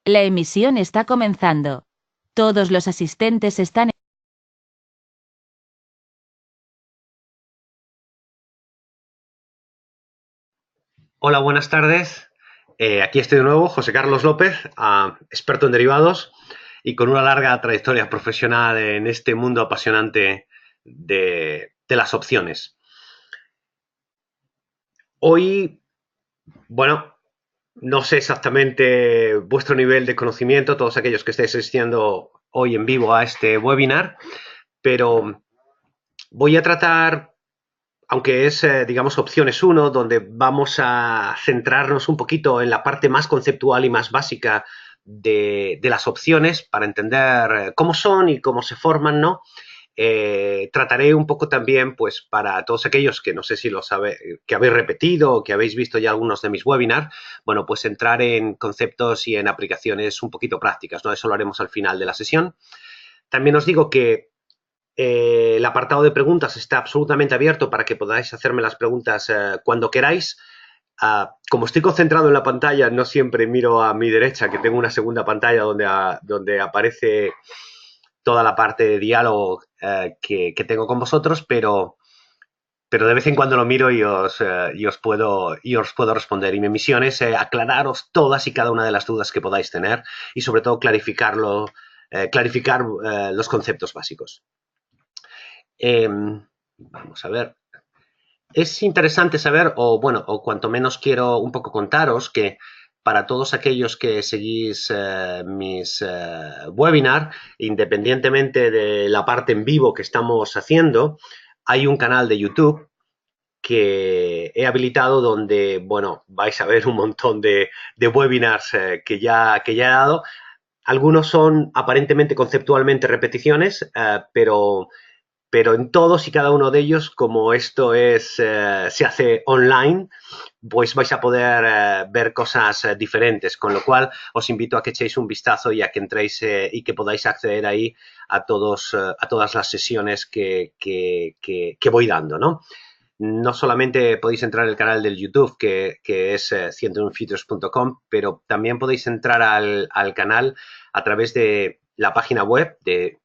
La emisión está comenzando. Todos los asistentes están. Hola, buenas tardes. Aquí estoy de nuevo, José Carlos López, experto en derivados y con una larga trayectoria profesional en este mundo apasionante de las opciones. Hoy, bueno, no sé exactamente vuestro nivel de conocimiento, todos aquellos que estáis asistiendo hoy en vivo a este webinar, pero voy a tratar, aunque es, digamos, opciones uno, donde vamos a centrarnos un poquito en la parte más conceptual y más básica de las opciones para entender cómo son y cómo se forman, ¿no? Trataré un poco también, pues, para todos aquellos que no sé si lo sabe, que habéis repetido o que habéis visto ya algunos de mis webinars, bueno, pues entrar en conceptos y en aplicaciones un poquito prácticas, ¿no? Eso lo haremos al final de la sesión. También os digo que el apartado de preguntas está absolutamente abierto para que podáis hacerme las preguntas cuando queráis. Como estoy concentrado en la pantalla, no siempre miro a mi derecha, que tengo una segunda pantalla donde aparece toda la parte de diálogo que tengo con vosotros, pero de vez en cuando lo miro y os puedo responder. Y mi misión es aclararos todas y cada una de las dudas que podáis tener y sobre todo clarificar los conceptos básicos. Vamos a ver. Es interesante saber, o bueno, o cuanto menos quiero un poco contaros que para todos aquellos que seguís mis webinars, independientemente de la parte en vivo que estamos haciendo, hay un canal de YouTube que he habilitado donde, bueno, vais a ver un montón de webinars que ya he dado. Algunos son aparentemente conceptualmente repeticiones, pero en todos y cada uno de ellos, como esto se hace online, pues vais a poder ver cosas diferentes, con lo cual os invito a que echéis un vistazo y a que entréis y que podáis acceder ahí a todas las sesiones que voy dando, ¿no? No solamente podéis entrar al canal del YouTube, que es 101futures.com, pero también podéis entrar al canal a través de la página web que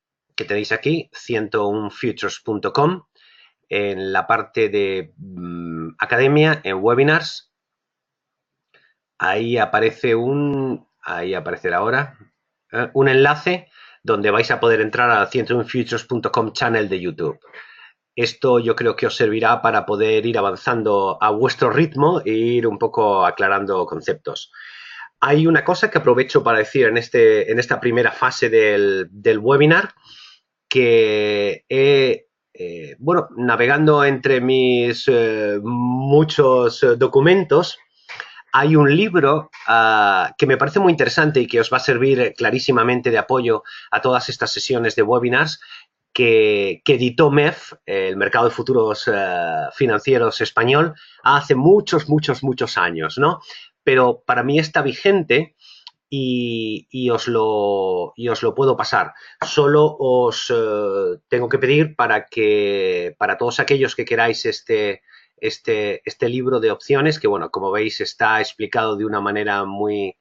tenéis aquí, 101futures.com, en la parte de academia, en webinars. Ahí ahí aparecerá ahora, un enlace donde vais a poder entrar al 101futures.com channel de YouTube. Esto yo creo que os servirá para poder ir avanzando a vuestro ritmo e ir un poco aclarando conceptos. Hay una cosa que aprovecho para decir en esta primera fase del webinar, que bueno, navegando entre mis muchos documentos, hay un libro que me parece muy interesante y que os va a servir clarísimamente de apoyo a todas estas sesiones de webinars que editó MEF, el Mercado de Futuros Financieros Español, hace muchos años, ¿no? Pero para mí está vigente y os lo puedo pasar. Solo os tengo que pedir para todos aquellos que queráis este libro de opciones, que bueno, como veis está explicado de una manera muy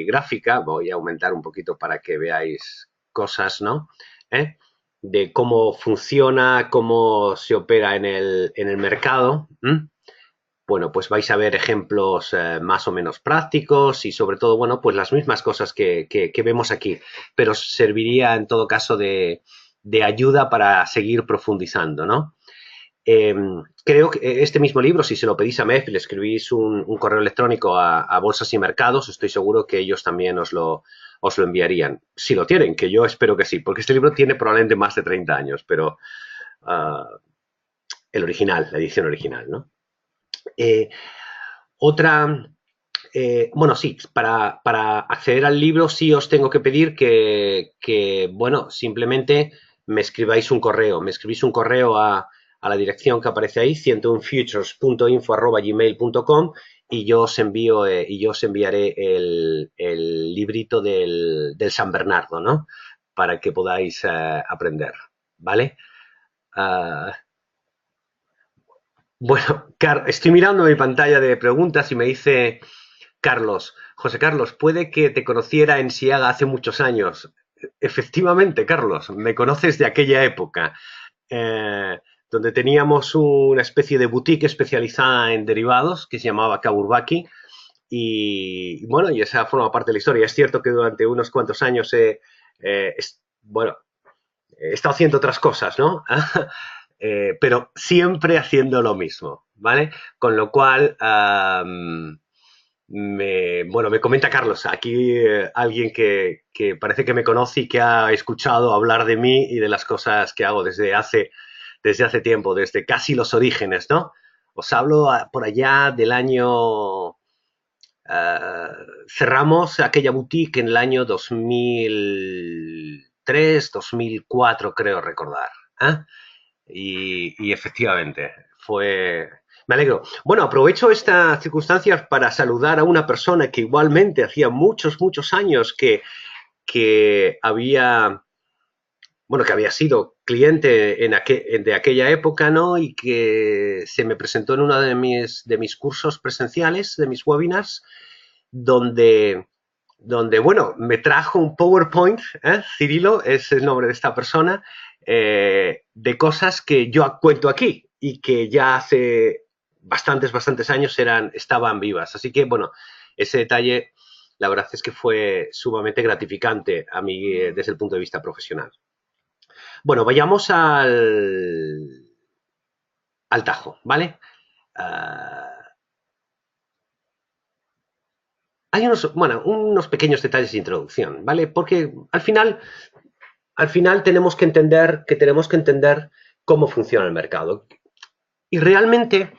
gráfica. Voy a aumentar un poquito para que veáis cosas, ¿no? ¿Eh? De cómo funciona, cómo se opera en el mercado. Bueno, pues vais a ver ejemplos más o menos prácticos y sobre todo, bueno, pues las mismas cosas que vemos aquí, pero serviría en todo caso de ayuda para seguir profundizando, ¿no? Eh, Creo que este mismo libro, si se lo pedís a MEF y le escribís un correo electrónico a Bolsas y Mercados, estoy seguro que ellos también os lo enviarían. Si lo tienen, que yo espero que sí, porque este libro tiene probablemente más de 30 años, pero el original, la edición original, ¿no? Eh, Otra, bueno, sí, para acceder al libro sí os tengo que pedir bueno, simplemente me escribís un correo a la dirección que aparece ahí, 101futures.info@gmail.com y yo os enviaré el librito del San Bernardo, ¿no? Para que podáis aprender, ¿vale? Uh, bueno, Car, estoy mirando mi pantalla de preguntas y me dice Carlos, José Carlos, puede que te conociera en Siaga hace muchos años. Efectivamente, Carlos, me conoces de aquella época, eh, donde teníamos una especie de boutique especializada en derivados que se llamaba Kaburbaki. Y bueno, y esa forma parte de la historia. Es cierto que durante unos cuantos años bueno, he estado haciendo otras cosas, ¿no? Pero siempre haciendo lo mismo, ¿vale? Con lo cual, bueno, me comenta Carlos, aquí alguien que parece que me conoce y que ha escuchado hablar de mí y de las cosas que hago desde hace tiempo, desde casi los orígenes, ¿no? Os hablo por allá del año... cerramos aquella boutique en el año 2003, 2004, creo recordar. ¿Eh? Y efectivamente, fue... Me alegro. Bueno, aprovecho esta circunstancia para saludar a una persona que igualmente hacía muchos, muchos años que había, bueno, que había sido cliente de aquella época, ¿no? Y que se me presentó en uno de mis cursos presenciales, de mis webinars, donde, bueno, me trajo un PowerPoint, Cirilo es el nombre de esta persona, de cosas que yo cuento aquí y que ya hace bastantes años estaban vivas. Así que, bueno, ese detalle, la verdad es que fue sumamente gratificante a mí desde el punto de vista profesional. Bueno, vayamos al tajo, ¿vale? Hay unos pequeños detalles de introducción, ¿vale? Porque al final tenemos que entender cómo funciona el mercado. Y realmente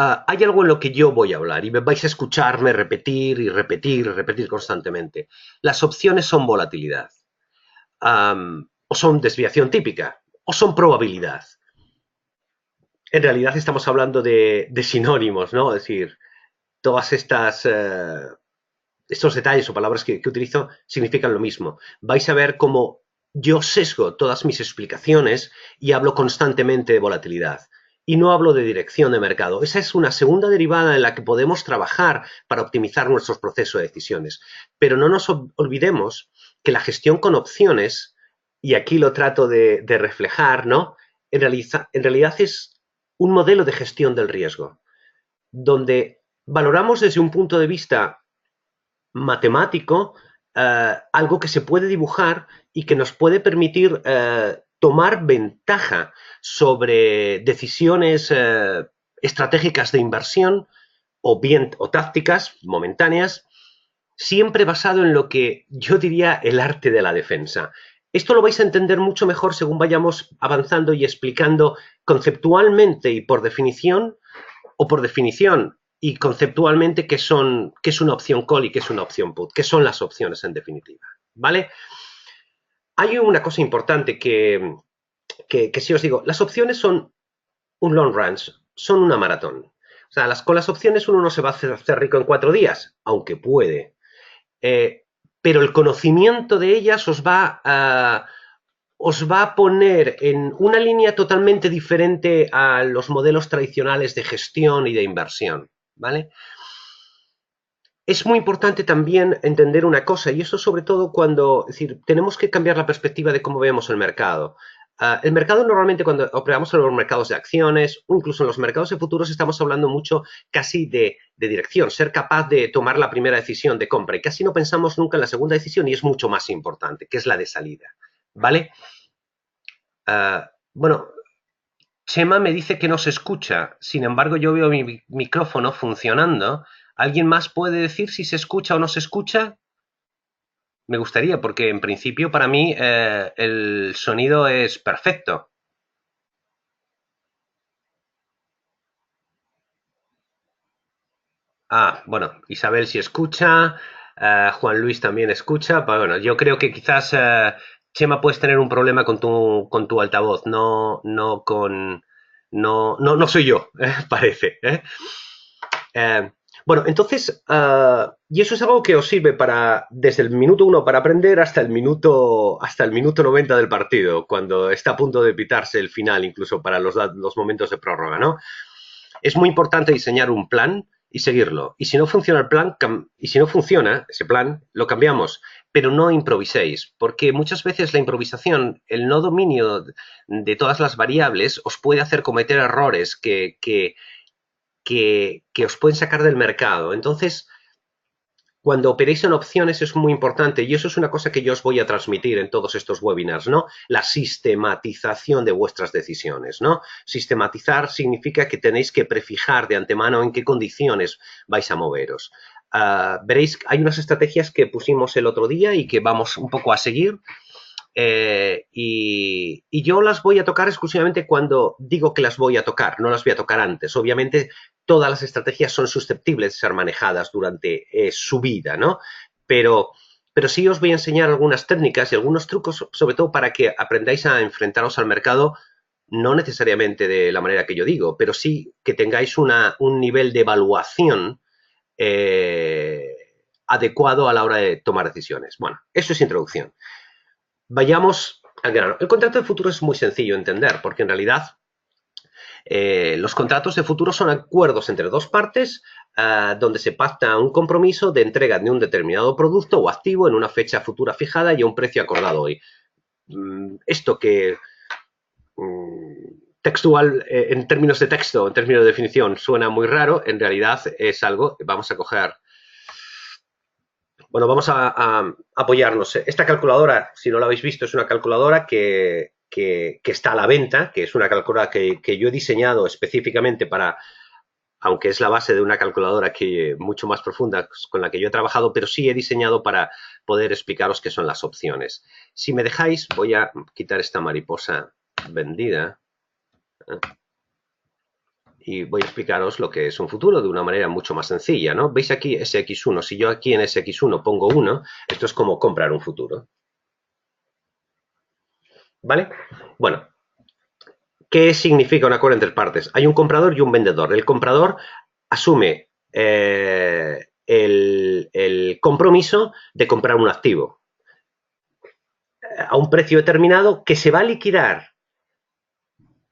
hay algo en lo que yo voy a hablar y me vais a escucharme repetir y repetir y repetir constantemente. Las opciones son volatilidad, o son desviación típica, o son probabilidad. En realidad estamos hablando de sinónimos, ¿no? Es decir, todas estos detalles o palabras que utilizo significan lo mismo. Vais a ver cómo yo sesgo todas mis explicaciones y hablo constantemente de volatilidad. Y no hablo de dirección de mercado. Esa es una segunda derivada en la que podemos trabajar para optimizar nuestros procesos de decisiones. Pero no nos olvidemos que la gestión con opciones, y aquí lo trato de reflejar, ¿no? En realidad es un modelo de gestión del riesgo, donde valoramos desde un punto de vista matemático, algo que se puede dibujar y que nos puede permitir tomar ventaja sobre decisiones estratégicas de inversión o tácticas momentáneas, siempre basado en lo que yo diría el arte de la defensa. Esto lo vais a entender mucho mejor según vayamos avanzando y explicando conceptualmente y por definición, o por definición y conceptualmente qué es una opción call y qué es una opción put, qué son las opciones en definitiva, ¿vale? Hay una cosa importante que si os digo, las opciones son un long run, son una maratón. O sea, con las opciones uno no se va a hacer rico en 4 días, aunque puede. Pero el conocimiento de ellas os va a poner en una línea totalmente diferente a los modelos tradicionales de gestión y de inversión, ¿vale? Es muy importante también entender una cosa, y eso sobre todo es decir, tenemos que cambiar la perspectiva de cómo vemos el mercado. El mercado normalmente cuando operamos en los mercados de acciones o incluso en los mercados de futuros estamos hablando mucho casi de dirección, ser capaz de tomar la primera decisión de compra y casi no pensamos nunca en la segunda decisión y es mucho más importante, que es la de salida, ¿vale? Bueno, Chema me dice que no se escucha, sin embargo yo veo mi micrófono funcionando. ¿Alguien más puede decir si se escucha o no se escucha? Me gustaría, porque en principio para mí el sonido es perfecto. Bueno, Isabel sí escucha, Juan Luis también escucha, pero bueno, yo creo que quizás Chema puedes tener un problema con tu altavoz, no soy yo, parece. Eh, bueno, entonces, y eso es algo que os sirve desde el minuto 1 para aprender hasta el minuto 90 del partido, cuando está a punto de pitarse el final, incluso para los momentos de prórroga, ¿no? Es muy importante diseñar un plan y seguirlo. Y si no funciona el plan, y si no funciona ese plan, lo cambiamos. Pero no improviséis, porque muchas veces la improvisación, el no dominio de todas las variables, os puede hacer cometer errores que os pueden sacar del mercado. Entonces, cuando operéis en opciones es muy importante, y eso es una cosa que yo os voy a transmitir en todos estos webinars, ¿no? La sistematización de vuestras decisiones, ¿no? Sistematizar significa que tenéis que prefijar de antemano en qué condiciones vais a moveros. Veréis, hay unas estrategias que pusimos el otro día y que vamos un poco a seguir. Y yo las voy a tocar exclusivamente cuando digo que las voy a tocar, no las voy a tocar antes. Obviamente, todas las estrategias son susceptibles de ser manejadas durante su vida, ¿no? Pero sí os voy a enseñar algunas técnicas y algunos trucos, sobre todo para que aprendáis a enfrentaros al mercado, no necesariamente de la manera que yo digo, pero sí que tengáis un nivel de evaluación adecuado a la hora de tomar decisiones. Bueno, eso es introducción. Vayamos al grano. El contrato de futuro es muy sencillo de entender, porque en realidad los contratos de futuro son acuerdos entre dos partes donde se pacta un compromiso de entrega de un determinado producto o activo en una fecha futura fijada y a un precio acordado hoy. Esto que textual, en términos de texto, en términos de definición, suena muy raro, en realidad es algo, vamos a coger... Bueno, vamos a apoyarnos. Esta calculadora, si no la habéis visto, es una calculadora que está a la venta, que es una calculadora que yo he diseñado específicamente para, aunque es la base de una calculadora mucho más profunda con la que yo he trabajado, pero sí he diseñado para poder explicaros qué son las opciones. Si me dejáis, voy a quitar esta mariposa vendida y voy a explicaros lo que es un futuro de una manera mucho más sencilla, ¿no? ¿Veis aquí SX1? Si yo aquí en SX1 pongo 1, esto es como comprar un futuro. ¿Vale? Bueno, ¿qué significa un acuerdo entre partes? Hay un comprador y un vendedor. El comprador asume el compromiso de comprar un activo a un precio determinado que se va a liquidar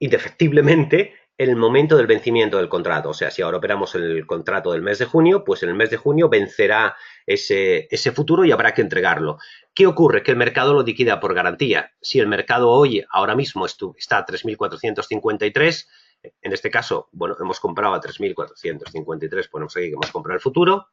indefectiblemente en el momento del vencimiento del contrato. O sea, si ahora operamos el contrato del mes de junio, pues en el mes de junio vencerá ese futuro y habrá que entregarlo. ¿Qué ocurre? Que el mercado lo liquida por garantía. Si el mercado hoy, ahora mismo, está a 3.453, en este caso, bueno, hemos comprado a 3.453, ponemos aquí que hemos comprado el futuro.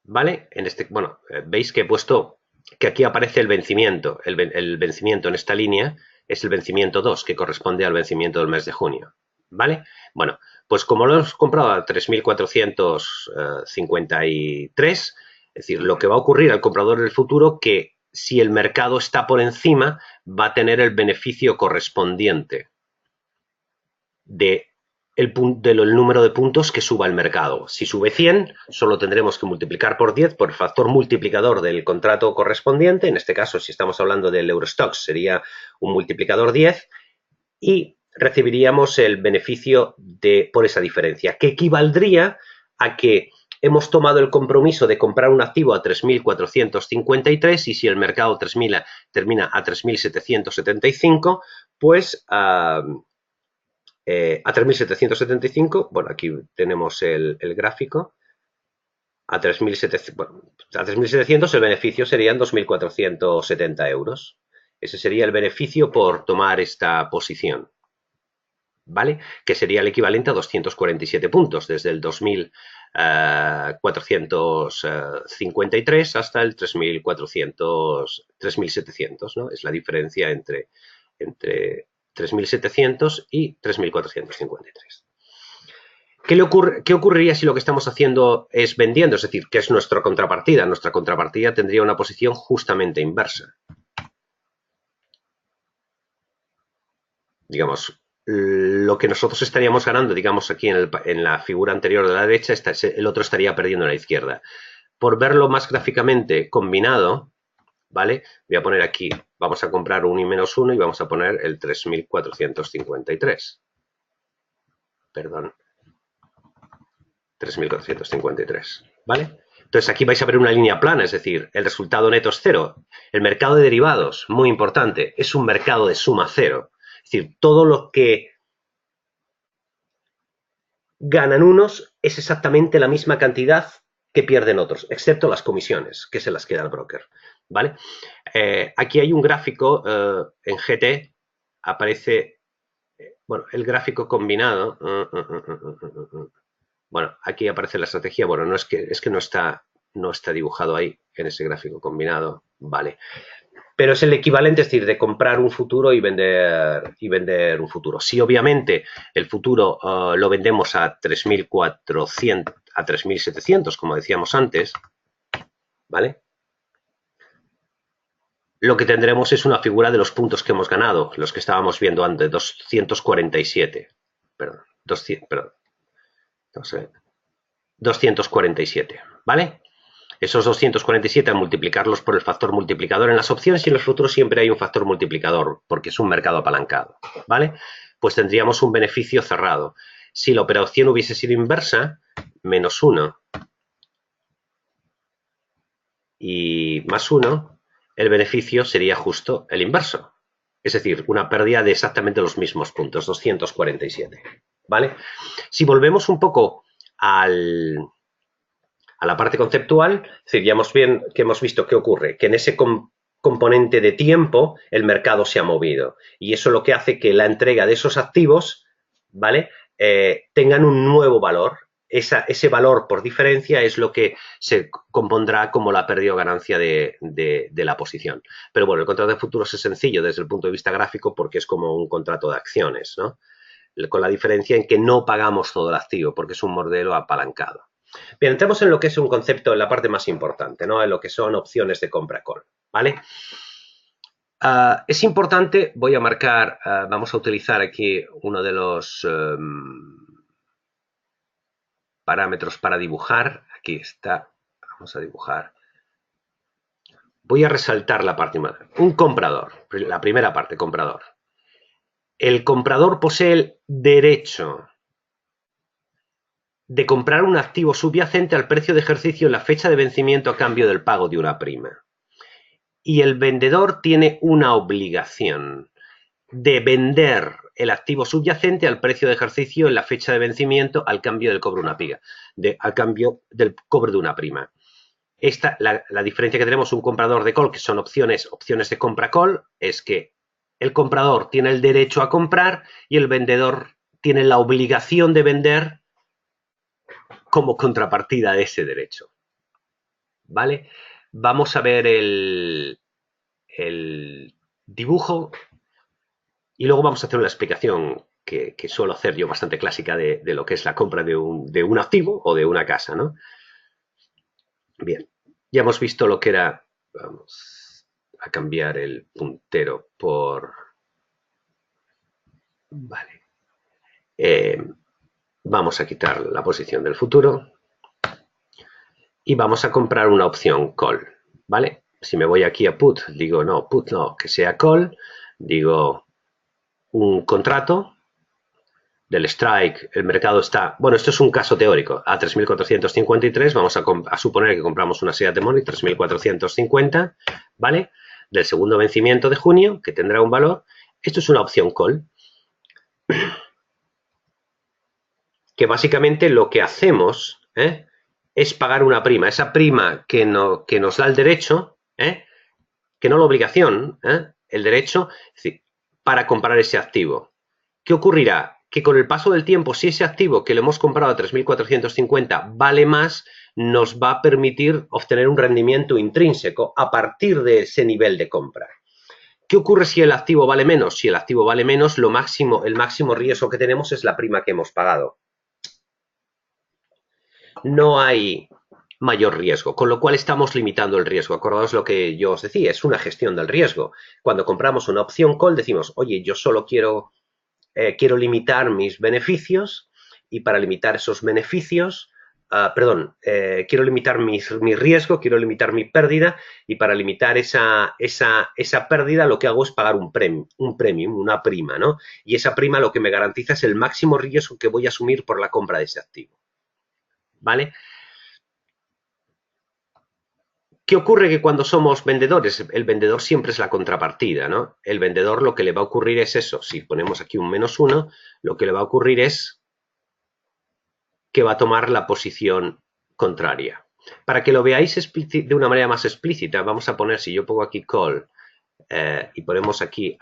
¿Vale? Bueno, veis que he puesto que aquí aparece el vencimiento. El vencimiento en esta línea es el vencimiento 2, que corresponde al vencimiento del mes de junio. ¿Vale? Bueno, pues como lo hemos comprado a 3.453, es decir, lo que va a ocurrir al comprador del futuro, que si el mercado está por encima, va a tener el beneficio correspondiente del número de puntos que suba el mercado. Si sube 100, solo tendremos que multiplicar por 10 por el factor multiplicador del contrato correspondiente. En este caso, si estamos hablando del Eurostoxx, sería un multiplicador 10 y recibiríamos el beneficio por esa diferencia, que equivaldría a que hemos tomado el compromiso de comprar un activo a 3.453 y si el mercado termina a 3.775, pues... a 3.775, bueno, aquí tenemos el gráfico, a 3.700 el beneficio serían 2.470 euros. Ese sería el beneficio por tomar esta posición, ¿vale? Que sería el equivalente a 247 puntos, desde el 2.453 hasta el 3.700, ¿no? Es la diferencia entre 3.700 y 3.453. ¿Qué ocurriría si lo que estamos haciendo es vendiendo? Es decir, ¿qué es nuestra contrapartida? Nuestra contrapartida tendría una posición justamente inversa. Digamos, lo que nosotros estaríamos ganando, digamos aquí en la figura anterior de la derecha, el otro estaría perdiendo a la izquierda. Por verlo más gráficamente combinado, ¿vale? Voy a poner aquí, vamos a comprar 1 y menos 1 y vamos a poner el 3.453. Perdón. 3.453, ¿vale? Entonces aquí vais a ver una línea plana, es decir, el resultado neto es cero. El mercado de derivados, muy importante, es un mercado de suma cero. Es decir, todo lo que ganan unos es exactamente la misma cantidad que pierden otros, excepto las comisiones, que se las queda el broker, ¿vale? Aquí hay un gráfico en GT, aparece, bueno, el gráfico combinado. Bueno, aquí aparece la estrategia. Bueno, no es que no está dibujado ahí en ese gráfico combinado, vale. Pero es el equivalente, es decir, de comprar un futuro y vender un futuro. Si obviamente el futuro lo vendemos a 3.400, a 3.700, como decíamos antes, ¿vale? Lo que tendremos es una figura de los puntos que hemos ganado, los que estábamos viendo antes, 247. Perdón, 247, ¿vale? Esos 247 al multiplicarlos por el factor multiplicador en las opciones y en los futuros siempre hay un factor multiplicador porque es un mercado apalancado, ¿vale? Pues tendríamos un beneficio cerrado. Si la operación hubiese sido inversa, menos 1 y más 1, el beneficio sería justo el inverso. Es decir, una pérdida de exactamente los mismos puntos, 247, ¿vale? Si volvemos un poco a la parte conceptual, es decir, ya hemos visto qué ocurre, que en ese componente de tiempo el mercado se ha movido y eso lo que hace que la entrega de esos activos, ¿vale? Tengan un nuevo valor. Ese valor por diferencia es lo que se compondrá como la pérdida o ganancia de la posición. Pero bueno, el contrato de futuros es sencillo desde el punto de vista gráfico porque es como un contrato de acciones, ¿no? Con la diferencia en que no pagamos todo el activo porque es un modelo apalancado. Bien, entremos en lo que es un concepto, en la parte más importante, ¿no? En lo que son opciones de compra-call, ¿vale? Es importante, voy a marcar, vamos a utilizar aquí uno de los parámetros para dibujar. Aquí está, vamos a dibujar. Voy a resaltar la parte más. Un comprador, la primera parte, comprador. El comprador posee el derecho de comprar un activo subyacente al precio de ejercicio en la fecha de vencimiento a cambio del pago de una prima. Y el vendedor tiene una obligación de vender el activo subyacente al precio de ejercicio en la fecha de vencimiento al cambio del cobro de una prima, al cambio del cobro de una prima. La diferencia que tenemos un comprador de call, que son opciones de compra call, es que el comprador tiene el derecho a comprar y el vendedor tiene la obligación de vender como contrapartida de ese derecho. ¿Vale? Vamos a ver el dibujo y luego vamos a hacer una explicación que suelo hacer yo bastante clásica de lo que es la compra de un activo o de una casa, ¿no? Bien, ya hemos visto lo que era. Vamos a cambiar el puntero por. Vale. Vamos a quitar la posición del futuro y vamos a comprar una opción call, ¿vale? Si me voy aquí a put, digo no, put no, que sea call, digo un contrato del strike, el mercado está, bueno, esto es un caso teórico, a 3.453, vamos a suponer que compramos una Seat Demonic 3.450, ¿vale? Del segundo vencimiento de junio, que tendrá un valor, esto es una opción call, que básicamente lo que hacemos es pagar una prima, esa prima que nos da el derecho, que no la obligación, el derecho, es decir, para comprar ese activo. ¿Qué ocurrirá? Que con el paso del tiempo, si ese activo que le hemos comprado a 3.450 vale más, nos va a permitir obtener un rendimiento intrínseco a partir de ese nivel de compra. ¿Qué ocurre si el activo vale menos? Si el activo vale menos, el máximo riesgo que tenemos es la prima que hemos pagado. No hay mayor riesgo, con lo cual estamos limitando el riesgo. Acordaos lo que yo os decía, es una gestión del riesgo. Cuando compramos una opción call decimos, oye, yo solo quiero limitar mis beneficios y para limitar esos beneficios, quiero limitar mi riesgo, quiero limitar mi pérdida y para limitar esa pérdida lo que hago es pagar un premium, una prima, ¿no? Y esa prima lo que me garantiza es el máximo riesgo que voy a asumir por la compra de ese activo, ¿vale? ¿Qué ocurre? Que cuando somos vendedores, el vendedor siempre es la contrapartida, ¿no? El vendedor lo que le va a ocurrir es eso. Si ponemos aquí un -1, lo que le va a ocurrir es que va a tomar la posición contraria. Para que lo veáis de una manera más explícita, vamos a poner, si yo pongo aquí call y ponemos aquí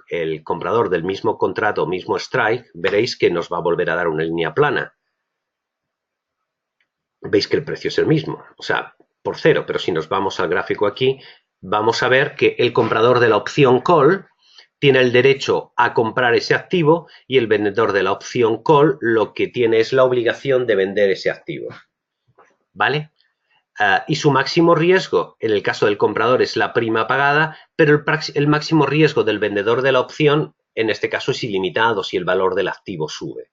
el comprador del mismo contrato, mismo strike, veréis que nos va a volver a dar una línea plana. Veis que el precio es el mismo, o sea, por cero, pero si nos vamos al gráfico aquí, vamos a ver que el comprador de la opción call tiene el derecho a comprar ese activo y el vendedor de la opción call lo que tiene es la obligación de vender ese activo. ¿Vale? Y su máximo riesgo, en el caso del comprador, es la prima pagada, pero el máximo riesgo del vendedor de la opción, en este caso, es ilimitado si el valor del activo sube.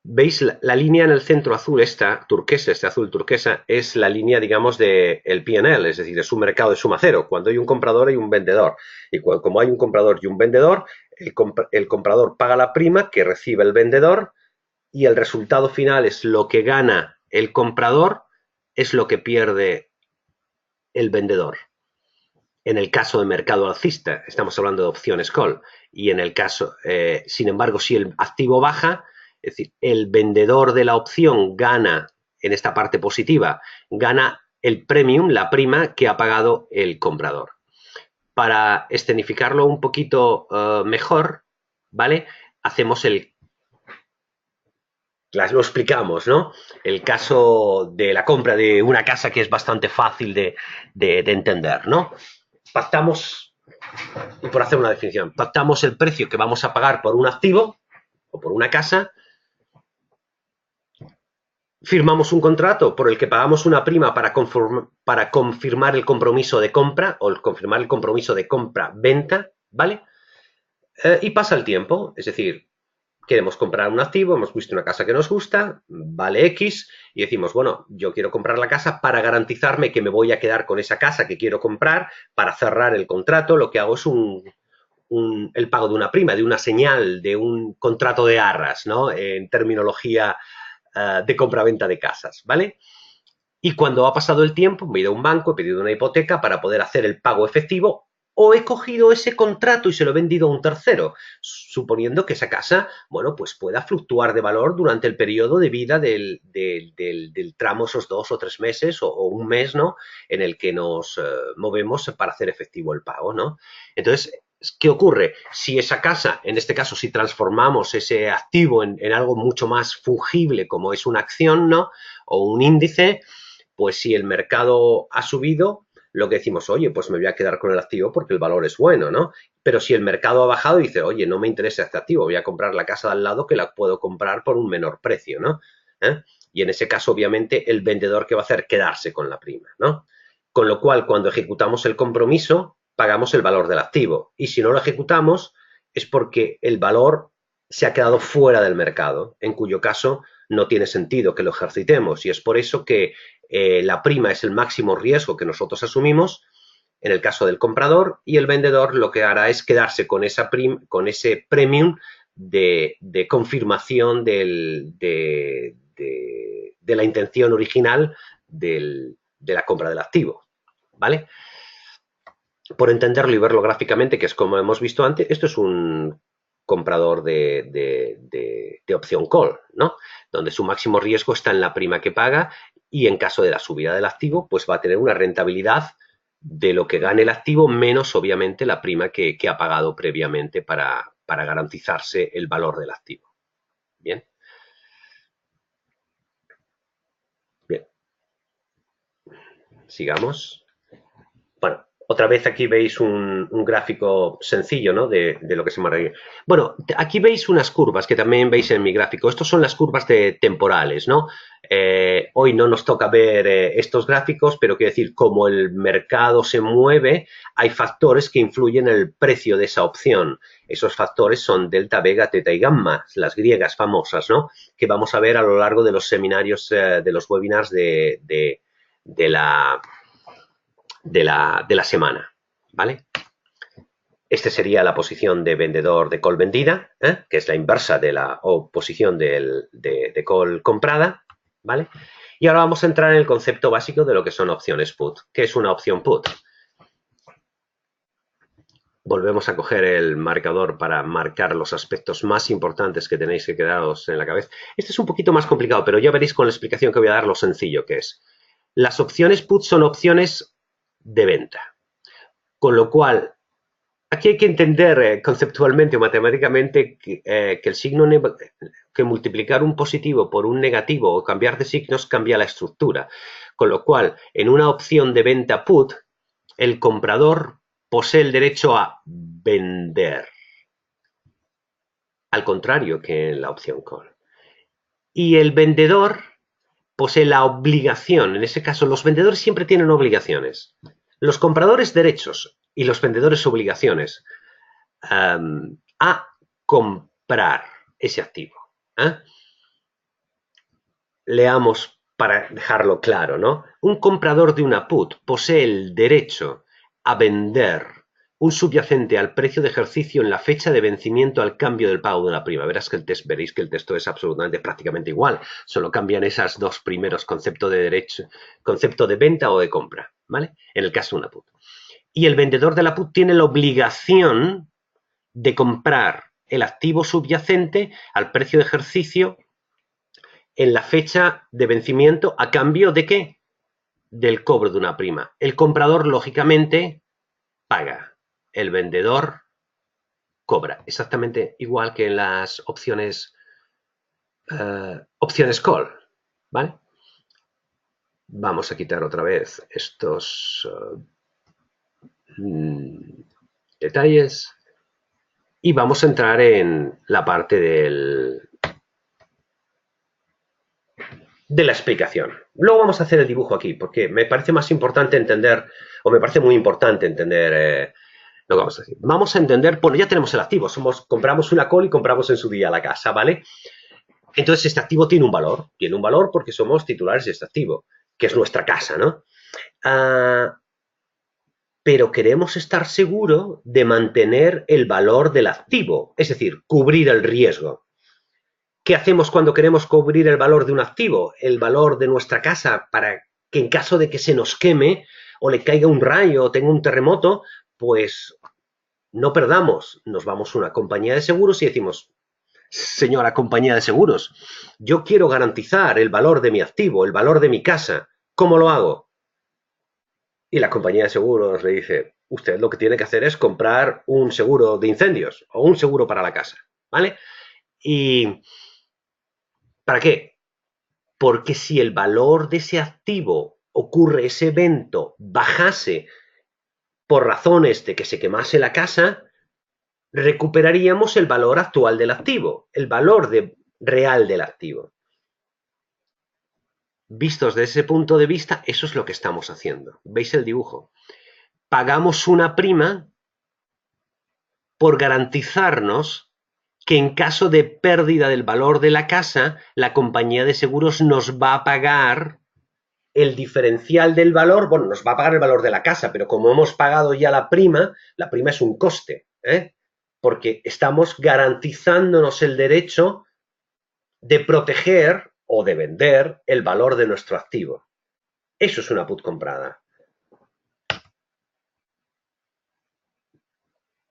¿Veis? La línea en el centro azul, esta turquesa, este azul turquesa, es la línea, digamos, del P&L, es decir, es un mercado de suma cero. Cuando hay un comprador hay un vendedor. Y como hay un comprador y un vendedor, el comprador paga la prima que recibe el vendedor y el resultado final es lo que gana el comprador, es lo que pierde el vendedor. En el caso de mercado alcista, estamos hablando de opciones call. Y en el caso, sin embargo, si el activo baja, es decir, el vendedor de la opción gana, en esta parte positiva, gana el premium, la prima que ha pagado el comprador. Para escenificarlo un poquito mejor, ¿vale? Hacemos lo explicamos, ¿no? El caso de la compra de una casa que es bastante fácil de entender, ¿no? Pactamos, y por hacer una definición, pactamos el precio que vamos a pagar por un activo o por una casa, firmamos un contrato por el que pagamos una prima para confirmar el compromiso de compra o confirmar el compromiso de compra-venta, ¿vale? Y pasa el tiempo, es decir, queremos comprar un activo, hemos visto una casa que nos gusta, vale X, y decimos, bueno, yo quiero comprar la casa para garantizarme que me voy a quedar con esa casa que quiero comprar, para cerrar el contrato, lo que hago es el pago de una prima, de una señal, de un contrato de arras, ¿no? En terminología de compra-venta de casas, ¿vale? Y cuando ha pasado el tiempo, me he ido a un banco, he pedido una hipoteca para poder hacer el pago efectivo o he cogido ese contrato y se lo he vendido a un tercero, suponiendo que esa casa, bueno, pues pueda fluctuar de valor durante el periodo de vida del tramo, esos 2 o 3 meses o un mes, ¿no? En el que nos movemos para hacer efectivo el pago, ¿no? Entonces, ¿qué ocurre? Si esa casa, en este caso, si transformamos ese activo en algo mucho más fungible como es una acción, ¿no? O un índice, pues si el mercado ha subido, lo que decimos, oye, pues me voy a quedar con el activo porque el valor es bueno, ¿no? Pero si el mercado ha bajado, dice, oye, no me interesa este activo, voy a comprar la casa de al lado que la puedo comprar por un menor precio, ¿no? Y en ese caso, obviamente, el vendedor, ¿qué va a hacer? Quedarse con la prima, ¿no? Con lo cual, cuando ejecutamos el compromiso, pagamos el valor del activo. Y si no lo ejecutamos, es porque el valor se ha quedado fuera del mercado, en cuyo caso no tiene sentido que lo ejercitemos. Y es por eso que la prima es el máximo riesgo que nosotros asumimos en el caso del comprador y el vendedor lo que hará es quedarse con ese premium de confirmación de la intención original de la compra del activo, ¿vale? Por entenderlo y verlo gráficamente, que es como hemos visto antes, esto es un comprador de opción call, ¿no? Donde su máximo riesgo está en la prima que paga y en caso de la subida del activo, pues va a tener una rentabilidad de lo que gane el activo menos, obviamente, la prima que ha pagado previamente para garantizarse el valor del activo. Bien. Bien. Sigamos. Bueno, otra vez aquí veis un gráfico sencillo, ¿no? De lo que se llama. Bueno, aquí veis unas curvas que también veis en mi gráfico. Estos son las curvas temporales, ¿no? Hoy no nos toca ver estos gráficos, pero quiero decir, como el mercado se mueve, hay factores que influyen en el precio de esa opción. Esos factores son delta, vega, teta y gamma, las griegas famosas, ¿no? Que vamos a ver a lo largo de los seminarios, de los webinars de la semana, ¿vale? Esta sería la posición de vendedor de call vendida, que es la inversa de la posición de call comprada, ¿vale? Y ahora vamos a entrar en el concepto básico de lo que son opciones put. ¿Qué es una opción put? volvemos a coger el marcador para marcar los aspectos más importantes que tenéis que quedaros en la cabeza. Este es un poquito más complicado, pero ya veréis con la explicación que voy a dar lo sencillo que es. Las opciones put son opciones de venta. Con lo cual, aquí hay que entender conceptualmente o matemáticamente que el signo que multiplicar un positivo por un negativo o cambiar de signos cambia la estructura. Con lo cual, en una opción de venta put, el comprador posee el derecho a vender, al contrario que en la opción call. Y el vendedor posee la obligación, en ese caso los vendedores siempre tienen obligaciones. Los compradores derechos y los vendedores obligaciones a comprar ese activo. Leamos para dejarlo claro, ¿no? Un comprador de una put posee el derecho a vender un subyacente al precio de ejercicio en la fecha de vencimiento al cambio del pago de una prima. Veréis que el texto es absolutamente prácticamente igual, solo cambian esos dos primeros conceptos de derecho, concepto de venta o de compra, ¿vale? En el caso de una put. Y el vendedor de la put tiene la obligación de comprar el activo subyacente al precio de ejercicio en la fecha de vencimiento a cambio de ¿qué? Del cobro de una prima. El comprador, lógicamente, paga. El vendedor cobra. Exactamente igual que en las opciones call. ¿Vale? Vamos a quitar otra vez estos detalles y vamos a entrar en la parte de la explicación. Luego vamos a hacer el dibujo aquí, porque me parece más importante entender, o me parece muy importante entender lo que vamos a decir. Vamos a entender, bueno, ya tenemos el activo, compramos una call y compramos en su día la casa, ¿vale? Entonces este activo tiene un valor porque somos titulares de este activo, que es nuestra casa, ¿no? Pero queremos estar seguros de mantener el valor del activo, es decir, cubrir el riesgo. ¿Qué hacemos cuando queremos cubrir el valor de un activo? El valor de nuestra casa para que en caso de que se nos queme o le caiga un rayo o tenga un terremoto, pues no perdamos. Nos vamos a una compañía de seguros y decimos, señora compañía de seguros, yo quiero garantizar el valor de mi activo, el valor de mi casa. ¿Cómo lo hago? Y la compañía de seguros le dice, usted lo que tiene que hacer es comprar un seguro de incendios o un seguro para la casa, ¿vale? ¿Y para qué? Porque si el valor de ese activo ocurre, ese evento, bajase por razones de que se quemase la casa, recuperaríamos el valor actual del activo, el valor real del activo. Vistos desde ese punto de vista, eso es lo que estamos haciendo. ¿Veis el dibujo? Pagamos una prima por garantizarnos que en caso de pérdida del valor de la casa, la compañía de seguros nos va a pagar el diferencial del valor, bueno, nos va a pagar el valor de la casa, pero como hemos pagado ya la prima es un coste, porque estamos garantizándonos el derecho de proteger o de vender el valor de nuestro activo. Eso es una put comprada.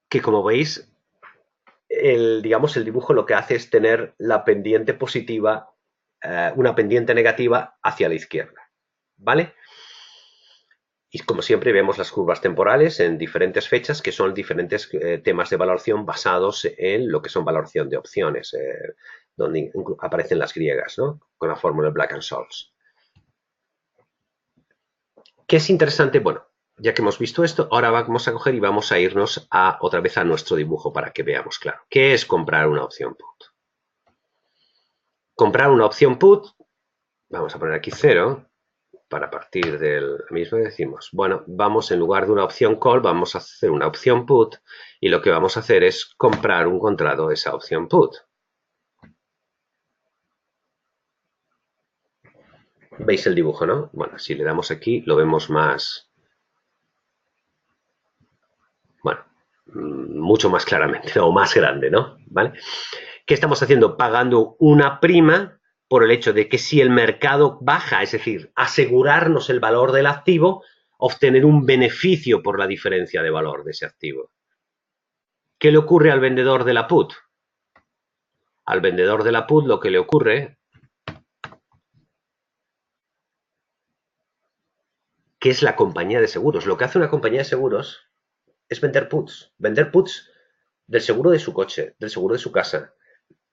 Que como veis, el dibujo lo que hace es tener la pendiente positiva, una pendiente negativa hacia la izquierda, ¿vale? Y como siempre vemos las curvas temporales en diferentes fechas que son diferentes temas de valoración basados en lo que son valoración de opciones, donde aparecen las griegas, ¿no? Con la fórmula Black-Scholes. ¿Qué es interesante? Bueno, ya que hemos visto esto, ahora vamos a coger y vamos a irnos otra vez a nuestro dibujo para que veamos claro. ¿Qué es comprar una opción put? Comprar una opción put, vamos a poner aquí 0, para partir del mismo decimos, bueno, vamos en lugar de una opción call, vamos a hacer una opción put y lo que vamos a hacer es comprar un contrato de esa opción put. ¿Veis el dibujo, no? Bueno, si le damos aquí lo vemos más, bueno, mucho más claramente, o más grande, ¿no? ¿Vale? ¿Qué estamos haciendo? Pagando una prima por el hecho de que si el mercado baja, es decir, asegurarnos el valor del activo, obtener un beneficio por la diferencia de valor de ese activo. ¿Qué le ocurre al vendedor de la put? Al vendedor de la put lo que le ocurre, que es la compañía de seguros. Lo que hace una compañía de seguros es vender puts. Vender puts del seguro de su coche, del seguro de su casa,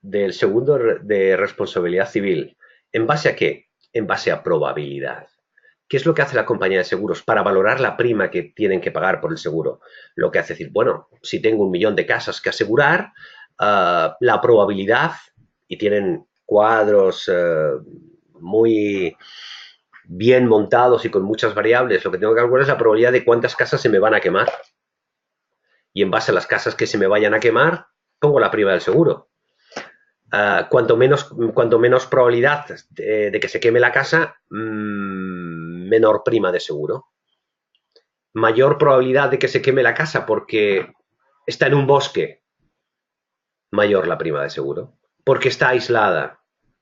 del seguro de responsabilidad civil. ¿En base a qué? En base a probabilidad. ¿Qué es lo que hace la compañía de seguros para valorar la prima que tienen que pagar por el seguro? Lo que hace decir, bueno, si tengo 1.000.000 de casas que asegurar, la probabilidad, y tienen cuadros muy bien montados y con muchas variables, lo que tengo que calcular es la probabilidad de cuántas casas se me van a quemar. Y en base a las casas que se me vayan a quemar, pongo la prima del seguro. Cuanto menos probabilidad de que se queme la casa, menor prima de seguro. Mayor probabilidad de que se queme la casa porque está en un bosque, mayor la prima de seguro. Porque está aislada,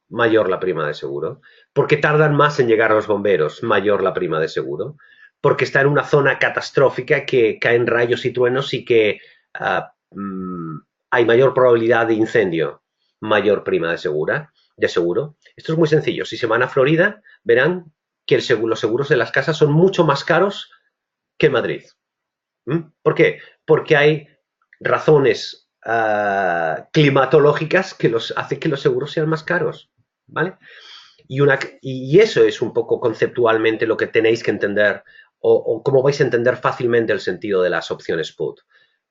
mayor la prima de seguro. Porque tardan más en llegar los bomberos, mayor la prima de seguro. Porque está en una zona catastrófica que caen rayos y truenos y que hay mayor probabilidad de incendio, mayor prima de seguro. Esto es muy sencillo. Si se van a Florida, verán que los seguros de las casas son mucho más caros que en Madrid. ¿Por qué? Porque hay razones climatológicas que hacen que los seguros sean más caros, ¿vale? Y eso es un poco conceptualmente lo que tenéis que entender o cómo vais a entender fácilmente el sentido de las opciones put.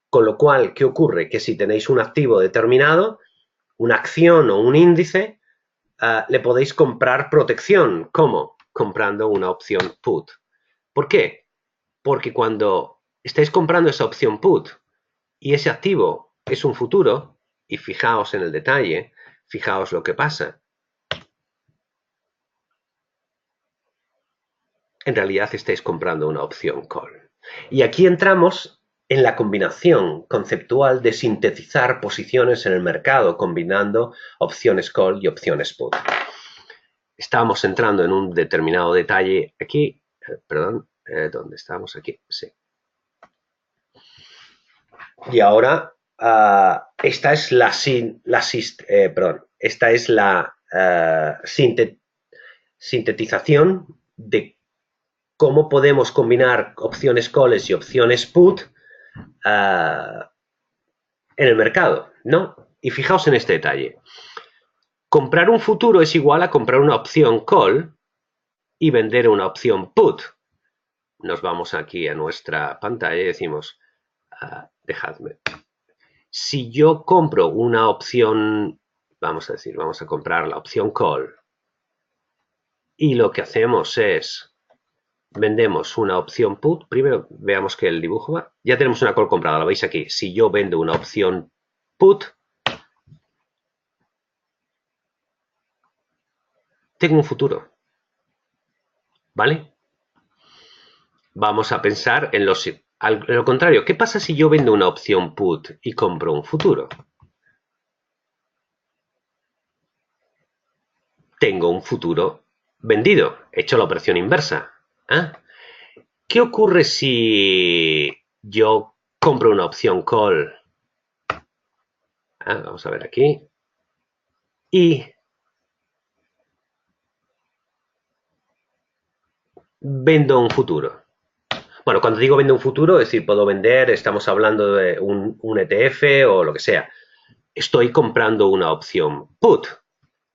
Con lo cual, ¿qué ocurre? Que si tenéis un activo determinado, una acción o un índice, le podéis comprar protección. ¿Cómo? Comprando una opción put. ¿Por qué? Porque cuando estáis comprando esa opción put y ese activo es un futuro, y fijaos en el detalle, fijaos lo que pasa. En realidad estáis comprando una opción call. Y aquí entramos en la combinación conceptual de sintetizar posiciones en el mercado combinando opciones call y opciones put. Estamos entrando en un determinado detalle aquí, perdón, ¿dónde estamos? Aquí, sí. Y ahora esta es la sintetización de cómo podemos combinar opciones calls y opciones put en el mercado, ¿no? Y fijaos en este detalle. Comprar un futuro es igual a comprar una opción call y vender una opción put. Nos vamos aquí a nuestra pantalla y decimos, dejadme. Si yo compro una opción, vamos a comprar la opción call y lo que hacemos es vendemos una opción put. Primero veamos que el dibujo va. Ya tenemos una call comprada, lo veis aquí. Si yo vendo una opción put, tengo un futuro. ¿Vale? Vamos a pensar en lo contrario. ¿Qué pasa si yo vendo una opción put y compro un futuro? Tengo un futuro vendido. He hecho la operación inversa. ¿Eh? ¿Qué ocurre si yo compro una opción call? Vamos a ver aquí. Y vendo un futuro. Bueno, cuando digo vendo un futuro, es decir, puedo vender, estamos hablando de un ETF o lo que sea. Estoy comprando una opción put.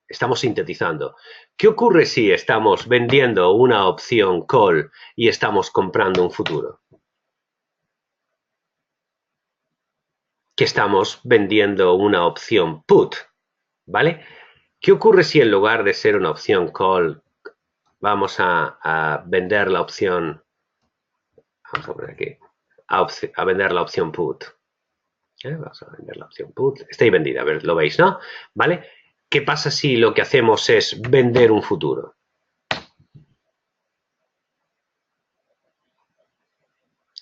Estamos sintetizando. ¿Qué ocurre si estamos vendiendo una opción call y estamos comprando un futuro? Que estamos vendiendo una opción put, ¿vale? ¿Qué ocurre si en lugar de ser una opción call vamos a vender la opción, vamos a poner aquí, a vender la opción put? Vamos a vender la opción put. Está ahí vendida, a ver, lo veis, ¿no? ¿Vale? ¿Qué pasa si lo que hacemos es vender un futuro?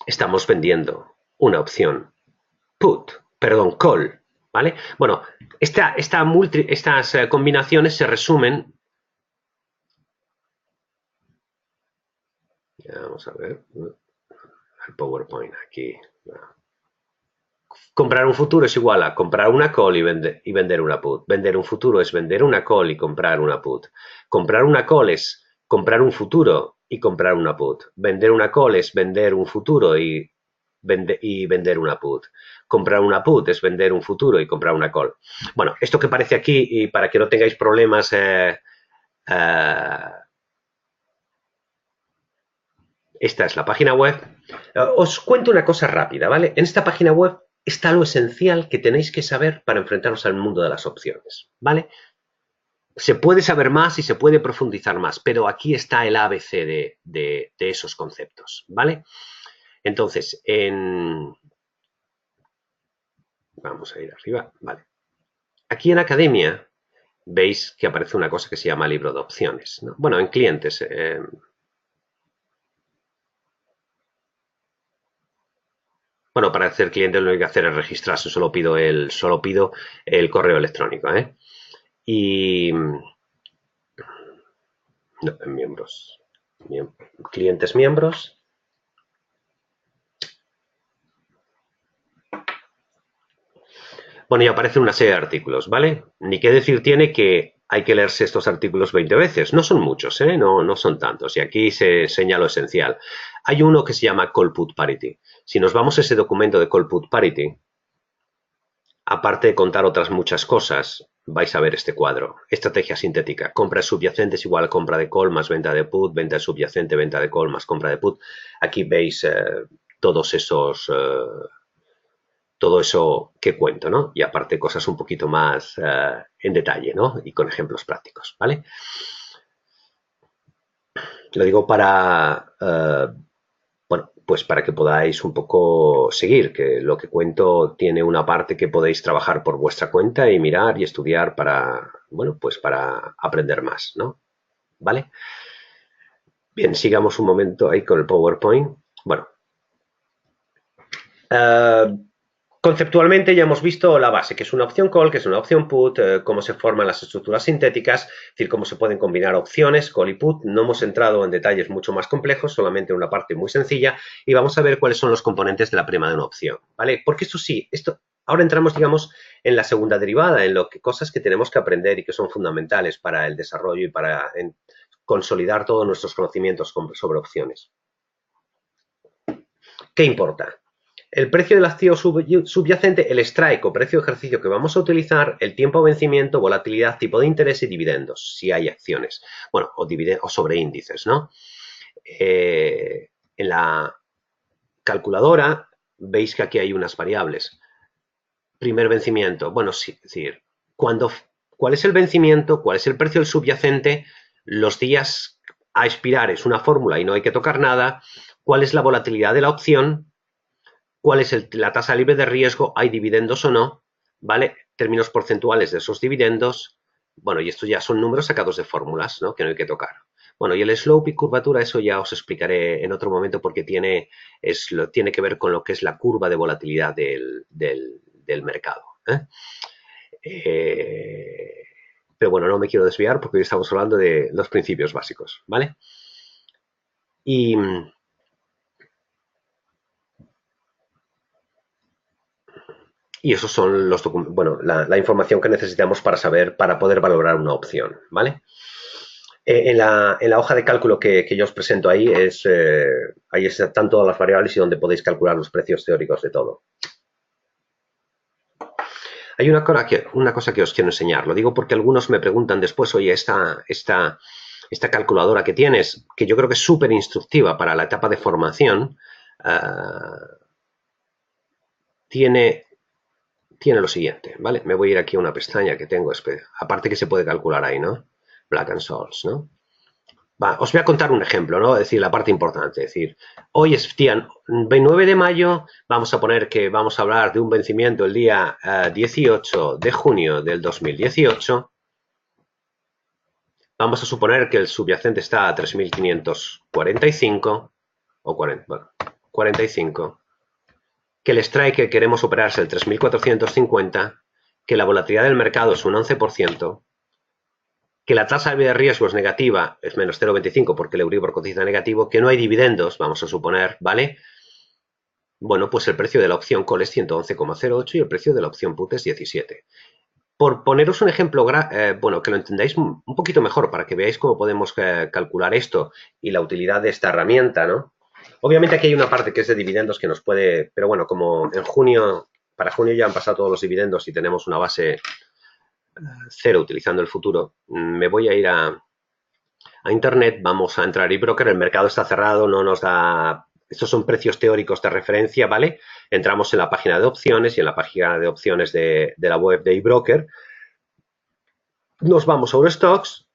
Estamos vendiendo una opción put, perdón, call, ¿vale? Bueno, estas combinaciones se resumen. Vamos a ver el PowerPoint aquí. Comprar un futuro es igual a comprar una call y vender una put. Vender un futuro es vender una call y comprar una put. Comprar una call es comprar un futuro y comprar una put. Vender una call es vender un futuro y vender una put. Comprar una put es vender un futuro y comprar una call. Bueno, esto que parece aquí, y para que no tengáis problemas, esta es la página web. Os cuento una cosa rápida, ¿vale? En esta página web está lo esencial que tenéis que saber para enfrentaros al mundo de las opciones, ¿vale? Se puede saber más y se puede profundizar más, pero aquí está el ABC de esos conceptos, ¿vale? Entonces, vamos a ir arriba, ¿vale? Aquí en Academia veis que aparece una cosa que se llama libro de opciones, ¿no? Bueno, en clientes... Bueno, para hacer cliente lo único que hacer es registrarse, solo pido el correo electrónico, ¿eh? Y no, en miembros, clientes miembros. Bueno, y aparecen una serie de artículos, ¿vale? Ni qué decir tiene que hay que leerse estos artículos 20 veces. No son muchos, ¿eh? No son tantos. Y aquí se señala lo esencial. Hay uno que se llama Call Put Parity. Si nos vamos a ese documento de Call Put Parity, aparte de contar otras muchas cosas, vais a ver este cuadro. Estrategia sintética. Compra de subyacentes igual a compra de call más venta de put, venta de subyacente, venta de call más compra de put. Aquí veis todos esos... todo eso que cuento, ¿no? Y aparte cosas un poquito más en detalle, ¿no? Y con ejemplos prácticos, ¿vale? Lo digo para... bueno, pues para que podáis un poco seguir, que lo que cuento tiene una parte que podéis trabajar por vuestra cuenta y mirar y estudiar para, bueno, pues para aprender más, ¿no? ¿Vale? Bien, sigamos un momento ahí con el PowerPoint. Bueno, conceptualmente ya hemos visto la base, que es una opción call, que es una opción put, cómo se forman las estructuras sintéticas, es decir, cómo se pueden combinar opciones, call y put. No hemos entrado en detalles mucho más complejos, solamente en una parte muy sencilla, y vamos a ver cuáles son los componentes de la prima de una opción, ¿vale? Porque esto sí, ahora entramos, digamos, en la segunda derivada, en cosas que tenemos que aprender y que son fundamentales para el desarrollo y para consolidar todos nuestros conocimientos sobre opciones. ¿Qué importa? El precio del activo subyacente, el strike o precio de ejercicio que vamos a utilizar, el tiempo de vencimiento, volatilidad, tipo de interés y dividendos, si hay acciones. Bueno, o sobre índices, ¿no? En la calculadora veis que aquí hay unas variables. Primer vencimiento, bueno, sí, es decir, ¿cuál es el vencimiento? ¿Cuál es el precio del subyacente? Los días a expirar es una fórmula y no hay que tocar nada. ¿Cuál es la volatilidad de la opción? ¿Cuál es la tasa libre de riesgo? ¿Hay dividendos o no? ¿Vale? Términos porcentuales de esos dividendos. Bueno, y estos ya son números sacados de fórmulas, ¿no? Que no hay que tocar. Bueno, y el slope y curvatura, eso ya os explicaré en otro momento porque tiene que ver con lo que es la curva de volatilidad del mercado. Pero bueno, no me quiero desviar porque hoy estamos hablando de los principios básicos, ¿vale? Y esos son los documentos, bueno, la información que necesitamos para poder valorar una opción, ¿vale? En la hoja de cálculo que yo os presento ahí, ahí están todas las variables y donde podéis calcular los precios teóricos de todo. Hay una cosa que os quiero enseñar, lo digo porque algunos me preguntan después, oye, esta calculadora que tienes, que yo creo que es súper instructiva para la etapa de formación, tiene lo siguiente, ¿vale? Me voy a ir aquí a una pestaña que tengo, aparte que se puede calcular ahí, ¿no? Black and Scholes, ¿no? Os voy a contar un ejemplo, ¿no? Es decir, la parte importante. Es decir, hoy es día 9 de mayo, vamos a poner que vamos a hablar de un vencimiento el día 18 de junio del 2018. Vamos a suponer que el subyacente está a 3.545 o 45. Que el strike que queremos operar es el 3.450, que la volatilidad del mercado es un 11%, que la tasa de riesgo es negativa, es menos 0,25 porque el Euribor cotiza negativo, que no hay dividendos, vamos a suponer, ¿vale? Bueno, pues el precio de la opción call es 111,08 y el precio de la opción put es 17. Por poneros un ejemplo, bueno, que lo entendáis un poquito mejor para que veáis cómo podemos calcular esto y la utilidad de esta herramienta, ¿no? Obviamente aquí hay una parte que es de dividendos que nos puede, pero bueno, como en junio, para junio ya han pasado todos los dividendos y tenemos una base cero utilizando el futuro, me voy a ir a internet, vamos a entrar eBroker, el mercado está cerrado, no nos da... Estos son precios teóricos de referencia, ¿vale? Entramos en la página de opciones y en la página de opciones de la web de eBroker nos vamos a Eurostocks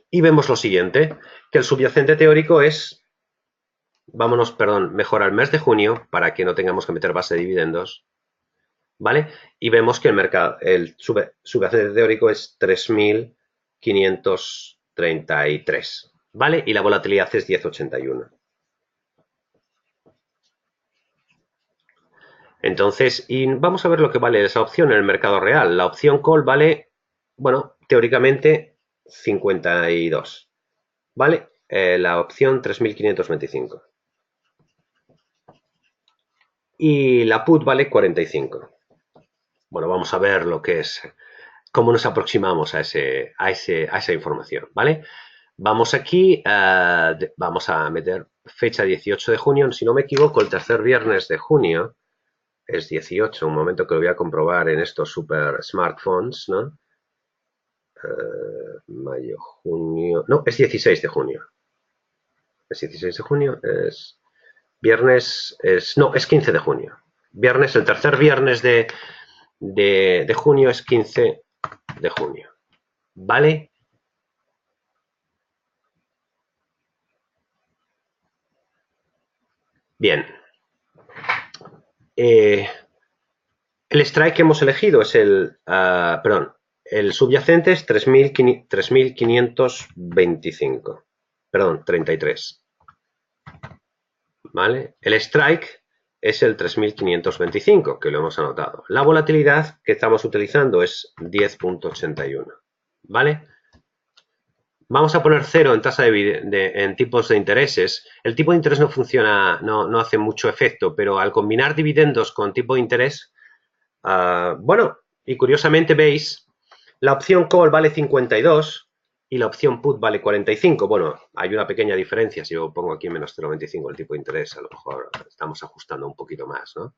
y vemos lo siguiente, que el subyacente teórico es, vámonos, perdón, mejor al mes de junio para que no tengamos que meter base de dividendos, ¿vale? Y vemos que el mercado, el subyacente teórico es 3.533, ¿vale? Y la volatilidad es 10,81. Entonces, y vamos a ver lo que vale esa opción en el mercado real. La opción call vale, bueno, teóricamente 52, ¿vale? La opción 3.525. Y la put vale 45. Bueno, vamos a ver lo que es, cómo nos aproximamos a esa información, ¿vale? Vamos aquí, vamos a meter fecha 18 de junio, si no me equivoco, el tercer viernes de junio es 18, un momento que lo voy a comprobar en estos super smartphones, ¿no? Mayo, junio, no, es 16 de junio. Es 16 de junio, es viernes, no, es 15 de junio. Viernes, el tercer viernes de junio es 15 de junio. ¿Vale? Bien. El strike que hemos elegido es perdón, el subyacente es 3.525. Perdón, 33. ¿Vale? El strike es el 3.525, que lo hemos anotado. La volatilidad que estamos utilizando es 10,81. ¿Vale? Vamos a poner cero en tasa en tipos de intereses. El tipo de interés no funciona, no hace mucho efecto, pero al combinar dividendos con tipo de interés, bueno, y curiosamente veis, la opción call vale 52 y la opción put vale 45. Bueno, hay una pequeña diferencia. Si yo pongo aquí menos 0,25 el tipo de interés, a lo mejor estamos ajustando un poquito más, ¿no?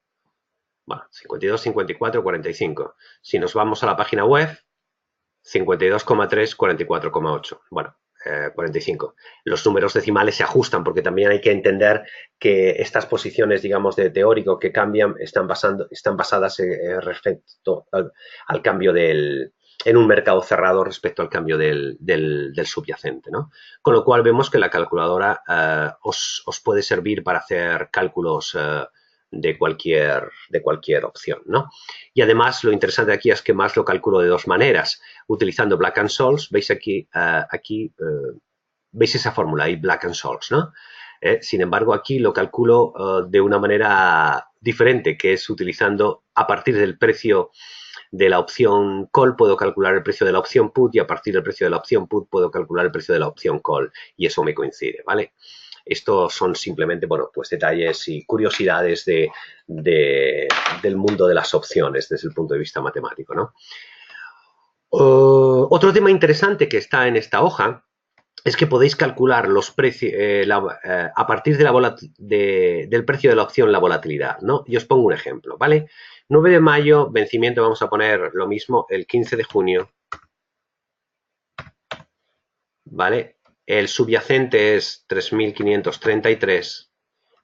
Bueno, 52, 54, 45. Si nos vamos a la página web, 52,3, 44,8. Bueno, 45. Los números decimales se ajustan porque también hay que entender que estas posiciones, digamos, de teórico que cambian están basadas respecto al cambio en un mercado cerrado respecto al cambio del subyacente, ¿no? Con lo cual vemos que la calculadora os puede servir para hacer cálculos de cualquier opción, ¿no? Y además lo interesante aquí es que más lo calculo de dos maneras, utilizando Black and Scholes. Veis aquí, veis esa fórmula ahí, Black and Scholes, ¿no? Sin embargo, aquí lo calculo de una manera diferente, que es utilizando a partir del precio de la opción call puedo calcular el precio de la opción put y a partir del precio de la opción put puedo calcular el precio de la opción call y eso me coincide, ¿vale? Estos son simplemente, bueno, pues detalles y curiosidades del mundo de las opciones desde el punto de vista matemático, ¿no? Otro tema interesante que está en esta hoja es que podéis calcular los precios a partir del precio de la opción la volatilidad, ¿no? Y os pongo un ejemplo, ¿vale? 9 de mayo, vencimiento, vamos a poner lo mismo, el 15 de junio, ¿vale? El subyacente es 3.533,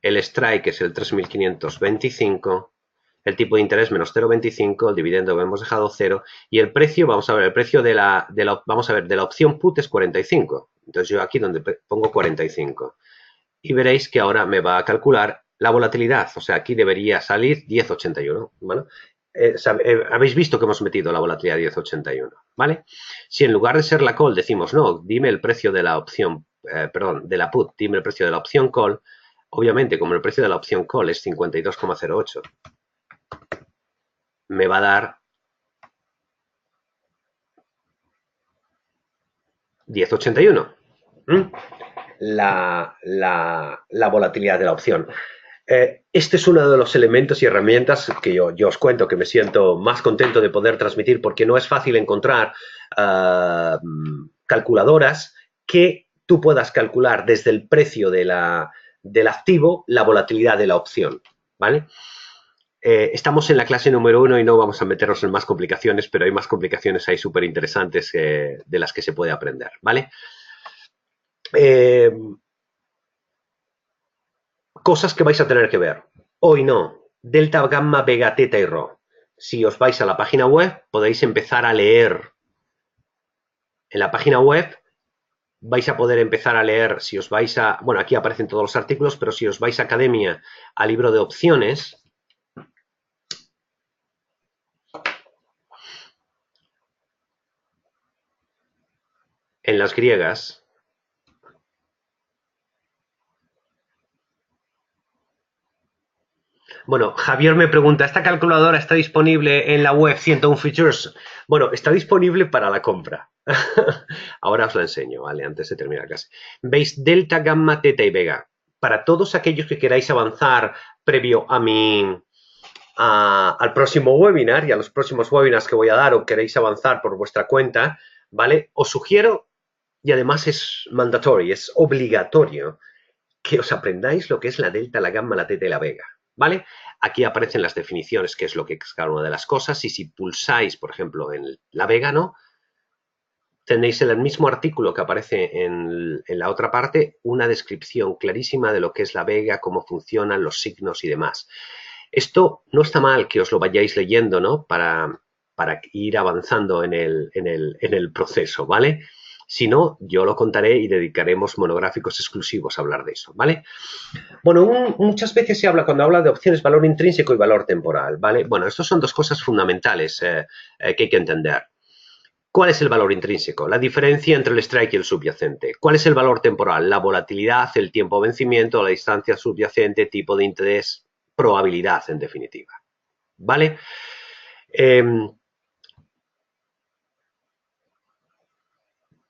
el strike es el 3.525, el tipo de interés menos 0,25, el dividendo lo hemos dejado 0 y el precio, vamos a ver, el precio de la opción put es 45. Entonces yo aquí donde pongo 45 y veréis que ahora me va a calcular la volatilidad, o sea, aquí debería salir 10,81, ¿vale? Habéis visto que hemos metido la volatilidad 10,81, ¿vale? Si en lugar de ser la call decimos, no, dime el precio de la opción, perdón, de la put, dime el precio de la opción call, obviamente como el precio de la opción call es 52,08, me va a dar 10,81. La volatilidad de la opción. Este es uno de los elementos y herramientas que yo os cuento que me siento más contento de poder transmitir porque no es fácil encontrar calculadoras que tú puedas calcular desde el precio del activo la volatilidad de la opción, ¿vale? Estamos en la clase número 1 y no vamos a meternos en más complicaciones, pero hay más complicaciones ahí súper interesantes de las que se puede aprender, ¿vale? Cosas que vais a tener que ver. Hoy no. Delta, gamma, vega, teta y rho. Si os vais a la página web, podéis empezar a leer. En la página web vais a poder empezar a leer, si os vais a... Bueno, aquí aparecen todos los artículos, pero si os vais a Academia, al libro de opciones, en las griegas, bueno, Javier me pregunta, ¿esta calculadora está disponible en la web 101 Features? Bueno, está disponible para la compra. Ahora os la enseño, ¿vale? Antes de terminar casi. Veis delta, gamma, teta y vega. Para todos aquellos que queráis avanzar previo a al próximo webinar y a los próximos webinars que voy a dar o queréis avanzar por vuestra cuenta, ¿vale? Os sugiero, y además es mandatorio, es obligatorio, que os aprendáis lo que es la delta, la gamma, la teta y la vega, ¿vale? Aquí aparecen las definiciones, que es lo que es cada una de las cosas, y si pulsáis, por ejemplo, en la vega, ¿no? Tenéis en el mismo artículo que aparece en la otra parte una descripción clarísima de lo que es la vega, cómo funcionan los signos y demás. Esto no está mal que os lo vayáis leyendo, ¿no? Para ir avanzando en el proceso, ¿vale? Si no, yo lo contaré y dedicaremos monográficos exclusivos a hablar de eso, ¿vale? Bueno, muchas veces se habla, cuando habla de opciones, valor intrínseco y valor temporal, ¿vale? Bueno, estas son dos cosas fundamentales que hay que entender. ¿Cuál es el valor intrínseco? La diferencia entre el strike y el subyacente. ¿Cuál es el valor temporal? La volatilidad, el tiempo de vencimiento, la distancia subyacente, tipo de interés, probabilidad, en definitiva. ¿Vale?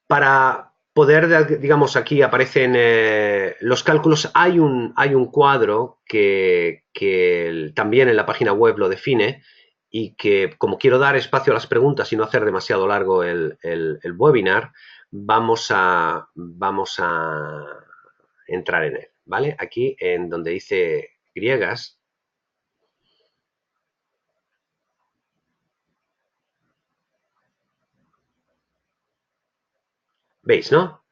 Para poder, digamos, aquí aparecen los cálculos. Hay un cuadro que también en la página web lo define y que, como quiero dar espacio a las preguntas y no hacer demasiado largo el webinar, vamos a entrar en él, ¿vale? Aquí, en donde dice griegas, ¿veis, no?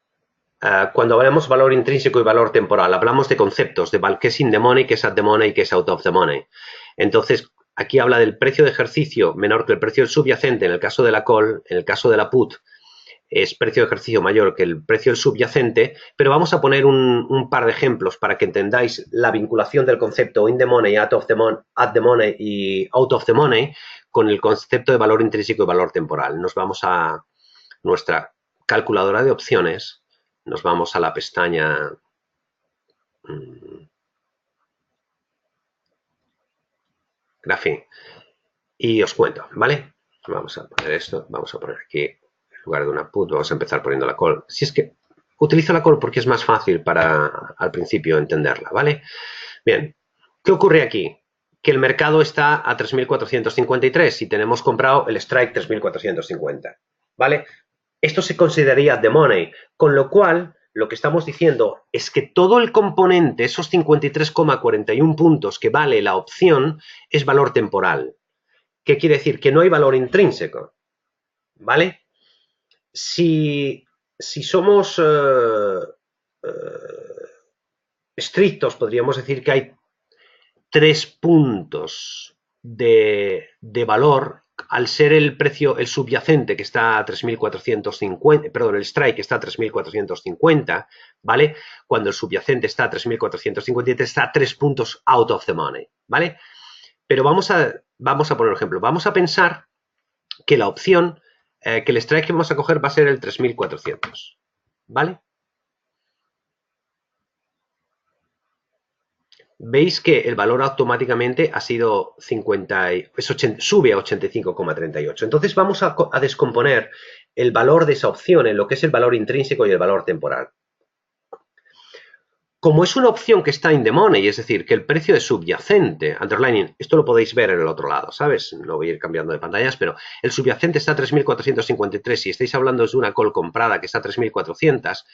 Cuando hablamos valor intrínseco y valor temporal, hablamos de conceptos, de qué es in the money, qué es at the money, qué es out of the money. Entonces, aquí habla del precio de ejercicio menor que el precio del subyacente en el caso de la call, en el caso de la put es precio de ejercicio mayor que el precio del subyacente, pero vamos a poner un par de ejemplos para que entendáis la vinculación del concepto in the money, at the money y out of the money con el concepto de valor intrínseco y valor temporal. Nos vamos a nuestra calculadora de opciones, nos vamos a la pestaña Graphing y os cuento, ¿vale? Vamos a poner esto, vamos a poner aquí, en lugar de una put, vamos a empezar poniendo la call. Si es que utilizo la call porque es más fácil para al principio entenderla, ¿vale? Bien, ¿qué ocurre aquí? Que el mercado está a 3.453 y tenemos comprado el strike 3.450, ¿vale? Esto se consideraría the money, con lo cual lo que estamos diciendo es que todo el componente, esos 53,41 puntos que vale la opción, es valor temporal. ¿Qué quiere decir? Que no hay valor intrínseco, ¿vale? Si somos estrictos, podríamos decir que hay 3 puntos de valor al ser el precio, el subyacente que está a 3.450, perdón, el strike que está a 3.450, ¿vale? Cuando el subyacente está a 3.453 está a 3 puntos out of the money, ¿vale? Pero vamos a poner un ejemplo. Vamos a pensar que la opción, que el strike que vamos a coger va a ser el 3.400, ¿vale? Veis que el valor automáticamente ha sido 50, sube a 85,38. Entonces vamos a descomponer el valor de esa opción en lo que es el valor intrínseco y el valor temporal. como es una opción que está in the money, es decir, que el precio es subyacente, underlining, esto lo podéis ver en el otro lado, ¿sabes? No voy a ir cambiando de pantallas, pero el subyacente está a 3.453. Si estáis hablando de una call comprada que está a 3.400,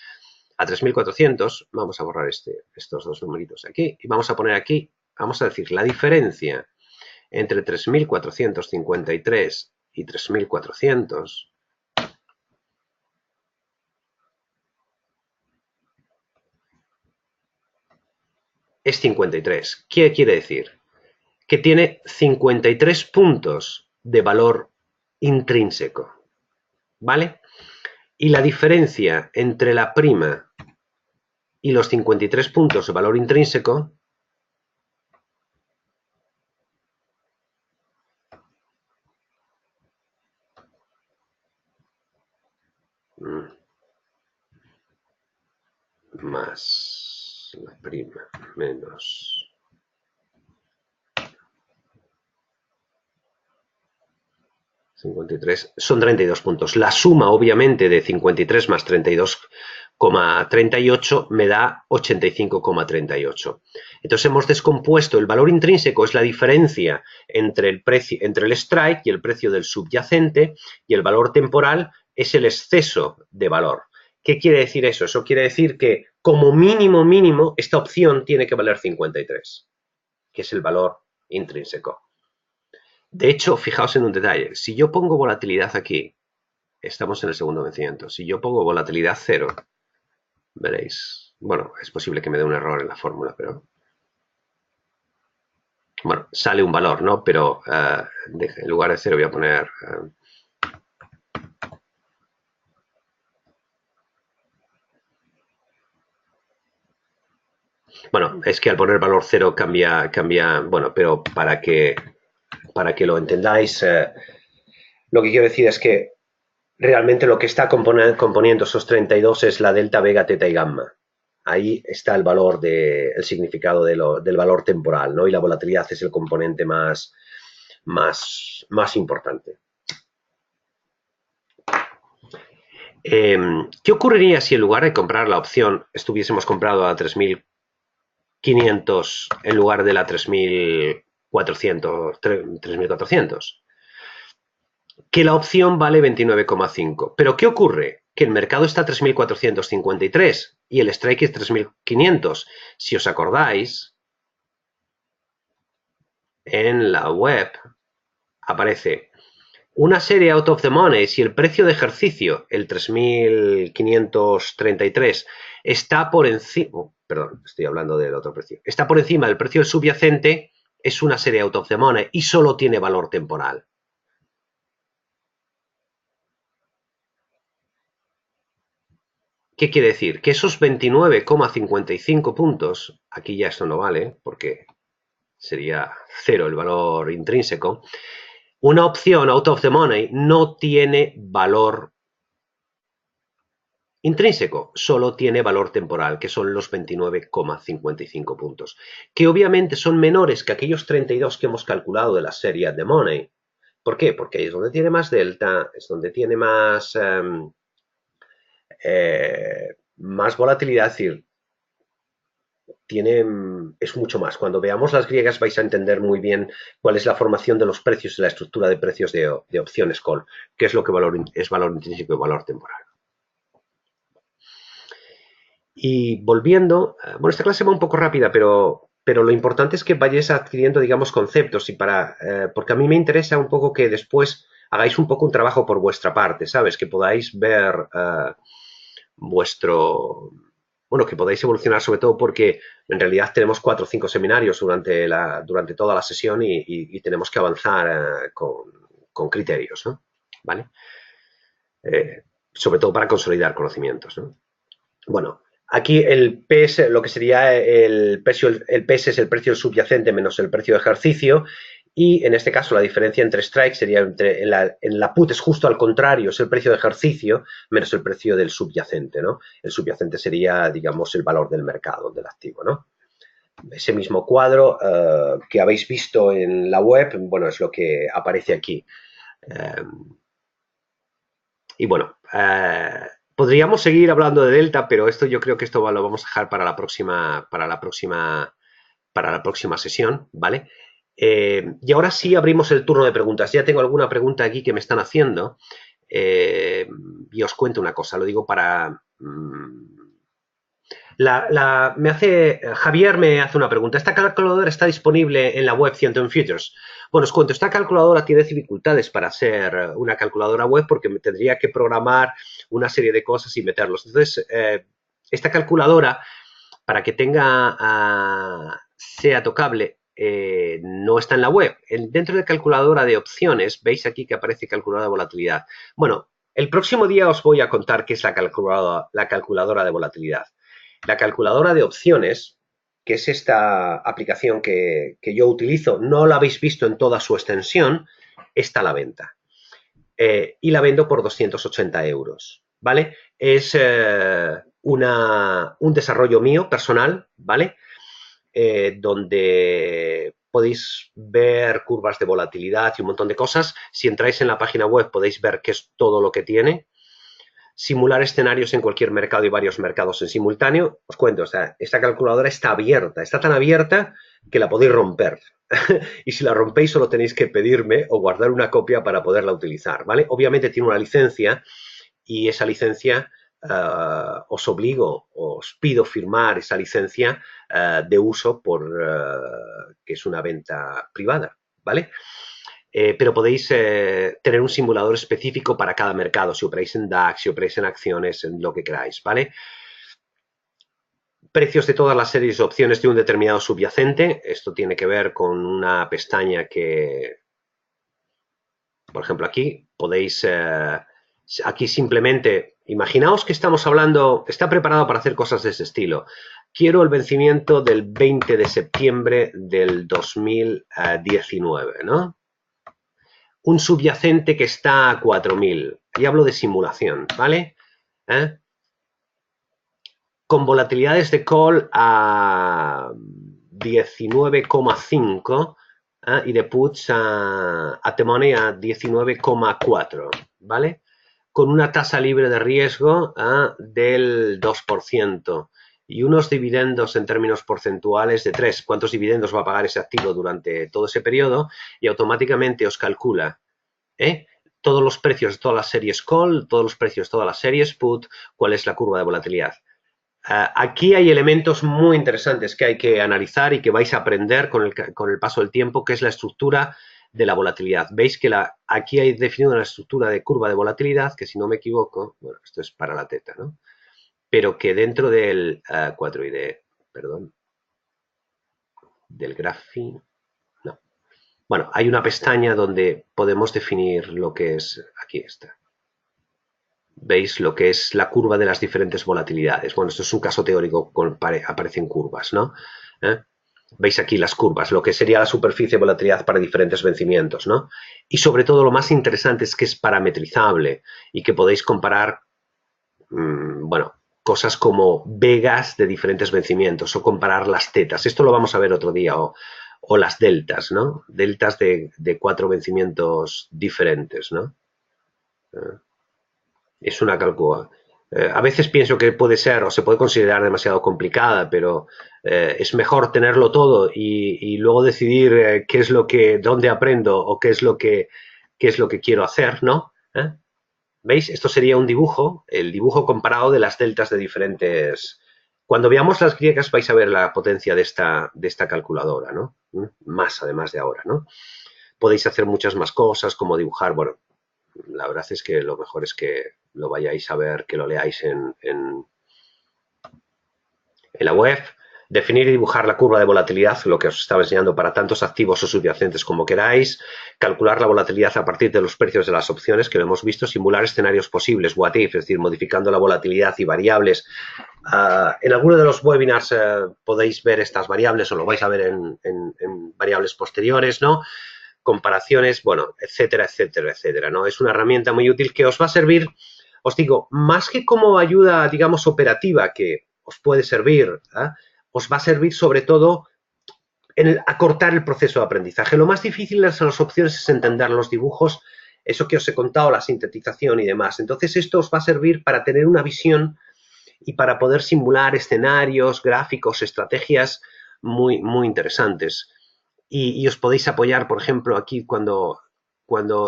vamos a borrar estos dos numeritos aquí y vamos a poner aquí, vamos a decir, la diferencia entre 3.453 y 3.400 es 53. ¿Qué quiere decir? Que tiene 53 puntos de valor intrínseco, ¿vale? Y la diferencia entre la prima y los 53 puntos de valor intrínseco más la prima menos 53 son 32 puntos. La suma, obviamente, de 53 más 32,38 me da 85,38. Entonces hemos descompuesto el valor intrínseco, es la diferencia entre el precio, entre el strike y el precio del subyacente, y el valor temporal es el exceso de valor. ¿Qué quiere decir eso? Eso quiere decir que como mínimo, esta opción tiene que valer 53, que es el valor intrínseco. De hecho, fijaos en un detalle. Si yo pongo volatilidad aquí, estamos en el segundo vencimiento. Si yo pongo volatilidad 0, veréis. Bueno, es posible que me dé un error en la fórmula, pero... Bueno, sale un valor, ¿no? Pero en lugar de 0 voy a poner... bueno, es que al poner valor 0 cambia... Bueno, pero para que lo entendáis, lo que quiero decir es que realmente lo que está componiendo esos 32 es la delta, vega, teta y gamma. Ahí está el valor, el significado del valor temporal, ¿no? Y la volatilidad es el componente más importante. ¿Qué ocurriría si en lugar de comprar la opción estuviésemos comprado a 3.500 en lugar de la 3.400? Que la opción vale 29,5. ¿Pero qué ocurre? Que el mercado está a 3.453 y el strike es 3.500. Si os acordáis, en la web aparece una serie out of the money. Si el precio de ejercicio, el 3.533, está por encima... perdón, estoy hablando del otro precio. Está por encima del precio subyacente, es una serie out of the money y solo tiene valor temporal. ¿Qué quiere decir? Que esos 29,55 puntos, aquí ya esto no vale, porque sería 0 el valor intrínseco, una opción out of the money no tiene valor intrínseco, solo tiene valor temporal, que son los 29,55 puntos, que obviamente son menores que aquellos 32 que hemos calculado de la serie the money. ¿Por qué? Porque ahí es donde tiene más delta, es donde tiene más... más volatilidad, es decir, es mucho más. Cuando veamos las griegas vais a entender muy bien cuál es la formación de los precios y la estructura de precios de opciones call, qué es lo que es valor intrínseco y valor temporal. Y volviendo, bueno, esta clase va un poco rápida, pero lo importante es que vayáis adquiriendo, digamos, conceptos, y porque a mí me interesa un poco que después hagáis un poco un trabajo por vuestra parte, ¿sabes? Que podáis ver bueno, que podáis evolucionar, sobre todo porque en realidad tenemos 4 o 5 seminarios durante toda la sesión y tenemos que avanzar con criterios, ¿no? ¿Vale? Sobre todo para consolidar conocimientos, ¿no? Bueno, aquí el PS, lo que sería el PS es el precio subyacente menos el precio de ejercicio, y en este caso la diferencia entre strike sería en la put es justo al contrario, es el precio de ejercicio menos el precio del subyacente, ¿no? El subyacente sería, digamos, el valor del mercado del activo, ¿no? Ese mismo cuadro que habéis visto en la web, bueno, es lo que aparece aquí. Y bueno, Podríamos seguir hablando de delta, pero esto yo creo que esto lo vamos a dejar para la próxima sesión, ¿vale? Y ahora sí abrimos el turno de preguntas. Ya tengo alguna pregunta aquí que me están haciendo. Y os cuento una cosa, lo digo para... Javier me hace una pregunta. ¿Esta calculadora está disponible en la web Ciento Futures? Bueno, os cuento, esta calculadora tiene dificultades para ser una calculadora web porque me tendría que programar una serie de cosas y meterlos. Entonces, esta calculadora, para que sea tocable, no está en la web. Dentro de calculadora de opciones, veis aquí que aparece calculadora de volatilidad. Bueno, el próximo día os voy a contar qué es la calculadora de volatilidad. La calculadora de opciones, que es esta aplicación que yo utilizo, no la habéis visto en toda su extensión, está a la venta. Y la vendo por 280 euros, ¿vale? Es un desarrollo mío, personal, ¿vale? Donde podéis ver curvas de volatilidad y un montón de cosas. Si entráis en la página web podéis ver qué es todo lo que tiene. Simular escenarios en cualquier mercado y varios mercados en simultáneo. Os cuento, o sea, esta calculadora está abierta, está tan abierta que la podéis romper. Y si la rompéis solo tenéis que pedirme o guardar una copia para poderla utilizar, ¿vale? Obviamente tiene una licencia y esa licencia os pido firmar esa licencia de uso que es una venta privada, ¿vale? Pero podéis tener un simulador específico para cada mercado, si operáis en DAX, si operáis en acciones, en lo que queráis, ¿vale? Precios de todas las series de opciones de un determinado subyacente. Esto tiene que ver con una pestaña que, por ejemplo, aquí podéis, aquí simplemente, imaginaos que estamos hablando, está preparado para hacer cosas de ese estilo. Quiero el vencimiento del 20 de septiembre del 2019, ¿no? Un subyacente que está a 4.000. Y hablo de simulación, ¿vale? Con volatilidades de call a 19,5 y de puts a the money a 19,4, ¿vale? Con una tasa libre de riesgo del 2% y unos dividendos en términos porcentuales de 3. ¿Cuántos dividendos va a pagar ese activo durante todo ese periodo? Y automáticamente os calcula todos los precios de todas las series call, todos los precios de todas las series put, cuál es la curva de volatilidad. Aquí hay elementos muy interesantes que hay que analizar y que vais a aprender con el paso del tiempo, que es la estructura de la volatilidad. Veis que aquí hay definido una estructura de curva de volatilidad, que si no me equivoco, bueno, esto es para la teta, ¿no? Pero que dentro del 4ID, perdón, del gráfico, no. Bueno, hay una pestaña donde podemos definir lo que es, aquí está. Veis lo que es la curva de las diferentes volatilidades. Bueno, esto es un caso teórico, aparecen curvas, ¿no? Veis aquí las curvas, lo que sería la superficie de volatilidad para diferentes vencimientos, ¿no? Y sobre todo lo más interesante es que es parametrizable y que podéis comparar, bueno, cosas como vegas de diferentes vencimientos o comparar las tetas. Esto lo vamos a ver otro día, o las deltas, ¿no? Deltas de 4 vencimientos diferentes, ¿no? Es una calculadora. A veces pienso que puede ser o se puede considerar demasiado complicada, pero es mejor tenerlo todo y luego decidir qué es lo que, dónde aprendo o qué es lo que quiero hacer, ¿no? ¿Veis? Esto sería un dibujo, el dibujo comparado de las deltas de diferentes. Cuando veamos las griegas vais a ver la potencia de esta calculadora, ¿no? Más además de ahora, ¿no? Podéis hacer muchas más cosas, como dibujar, bueno, la verdad es que lo mejor es que lo vayáis a ver, que lo leáis en la web. Definir y dibujar la curva de volatilidad, lo que os estaba enseñando para tantos activos o subyacentes como queráis. Calcular la volatilidad a partir de los precios de las opciones, que lo hemos visto. Simular escenarios posibles, what if, es decir, modificando la volatilidad y variables. En alguno de los webinars podéis ver estas variables o lo vais a ver en variables posteriores, ¿no? Comparaciones, bueno, etcétera, etcétera, etcétera, ¿no? Es una herramienta muy útil que os va a servir, os digo, más que como ayuda, digamos, operativa que os puede servir, os va a servir sobre todo en acortar el proceso de aprendizaje. Lo más difícil en las opciones es entender los dibujos eso que os he contado, la sintetización y demás. Entonces esto os va a servir para tener una visión y para poder simular escenarios, gráficos, estrategias muy, muy interesantes. Y os podéis apoyar, por ejemplo, aquí cuando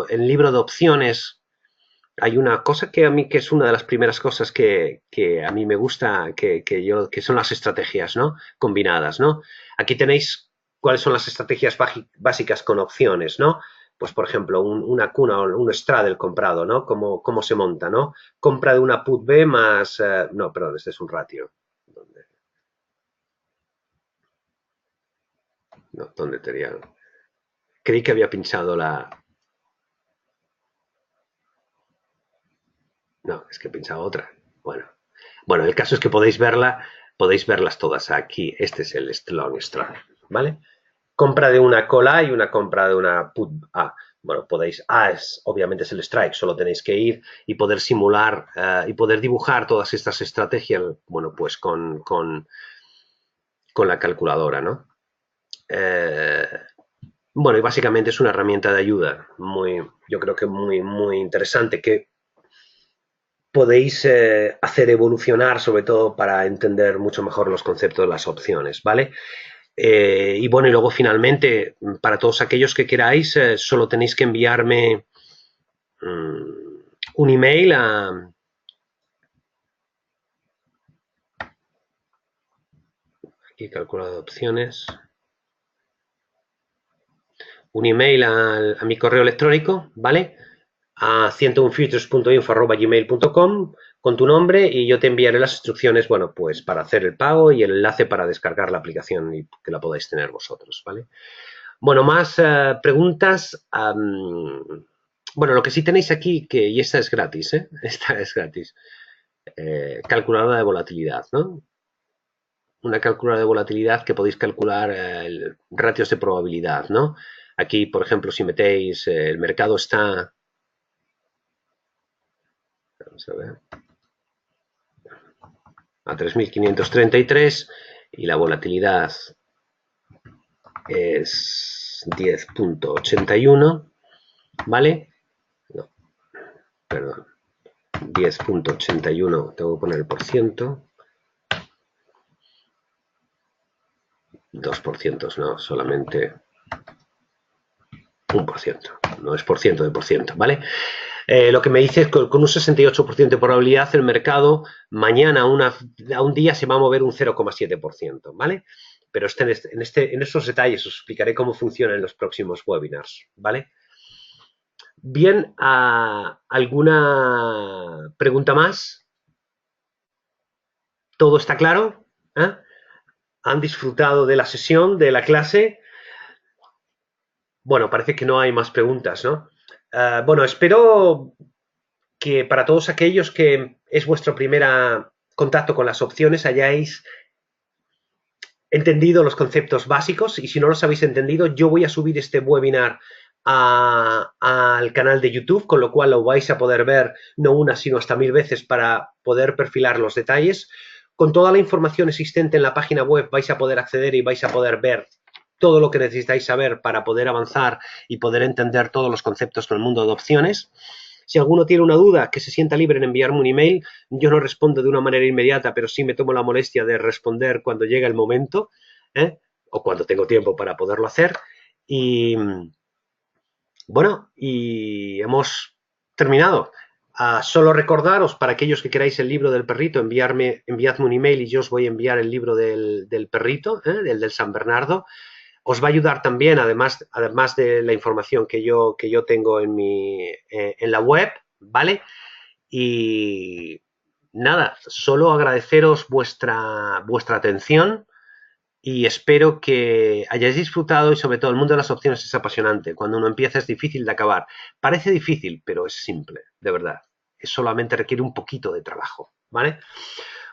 en el libro de opciones hay una cosa que a mí, que es una de las primeras cosas que a mí me gusta, que son las estrategias, ¿no? Combinadas, ¿no? Aquí tenéis cuáles son las estrategias básicas con opciones, ¿no? Pues, por ejemplo, una cuna o un straddle comprado, ¿no? Cómo se monta, ¿no? Compra de una put B más... no, perdón, este es un ratio. No, ¿dónde tenía? Creí que había pinchado la... No, es que he pinchado otra. Bueno, el caso es que podéis verlas todas aquí. Este es el long straddle, ¿vale? Compra de una call A y una compra de una put A. Bueno, A obviamente es el strike, solo tenéis que ir y poder simular y poder dibujar todas estas estrategias, bueno, pues con la calculadora, ¿no? Bueno, y básicamente es una herramienta de ayuda yo creo que muy interesante, que podéis hacer evolucionar, sobre todo para entender mucho mejor los conceptos de las opciones, ¿vale? Y bueno, y luego finalmente, para todos aquellos que queráis, solo tenéis que enviarme un email a... Aquí calculador de opciones. Un email a mi correo electrónico, ¿vale? A 101futures.info@gmail.com con tu nombre y yo te enviaré las instrucciones, bueno, pues para hacer el pago y el enlace para descargar la aplicación y que la podáis tener vosotros, ¿vale? Bueno, más preguntas. Bueno, lo que sí tenéis aquí, y esta es gratis, ¿eh? Esta es gratis. Calculadora de volatilidad, ¿no? Una calculadora de volatilidad que podéis calcular ratios de probabilidad, ¿no? Aquí, por ejemplo, si metéis el mercado está... Vamos a ver. A 3.533 y la volatilidad es 10.81, ¿vale? No, perdón. 10.81, tengo que poner el por ciento. 2%, no, solamente 1%, no es por ciento de por ciento, ¿vale? Lo que me dice es que con un 68% de probabilidad el mercado mañana a un día se va a mover un 0,7%, ¿vale? Pero en estos detalles os explicaré cómo funciona en los próximos webinars, ¿vale? Bien, ¿alguna pregunta más? ¿Todo está claro? ¿Eh? ¿Han disfrutado de la sesión, de la clase? Bueno, parece que no hay más preguntas, ¿no? Bueno, espero que para todos aquellos que es vuestro primer contacto con las opciones hayáis entendido los conceptos básicos, y si no los habéis entendido, yo voy a subir este webinar al canal de YouTube, con lo cual lo vais a poder ver no una, sino hasta 1000 veces para poder perfilar los detalles. Con toda la información existente en la página web vais a poder acceder y vais a poder ver todo lo que necesitáis saber para poder avanzar y poder entender todos los conceptos del mundo de opciones. Si alguno tiene una duda, que se sienta libre en enviarme un email. Yo no respondo de una manera inmediata, pero sí me tomo la molestia de responder cuando llega el momento, o cuando tengo tiempo para poderlo hacer. Y bueno, y hemos terminado. Solo recordaros, para aquellos que queráis el libro del perrito, enviadme un email y yo os voy a enviar el libro del perrito, del San Bernardo. Os va a ayudar también, además de la información que yo tengo en la web, ¿vale? Y nada, solo agradeceros vuestra atención y espero que hayáis disfrutado, y sobre todo el mundo de las opciones es apasionante. Cuando uno empieza es difícil de acabar. Parece difícil, pero es simple, de verdad. Solamente requiere un poquito de trabajo, ¿vale?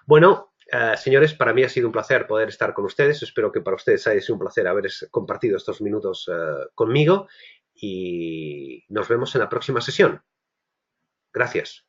Bueno, señores, para mí ha sido un placer poder estar con ustedes. Espero que para ustedes haya sido un placer haber compartido estos minutos conmigo y nos vemos en la próxima sesión. Gracias.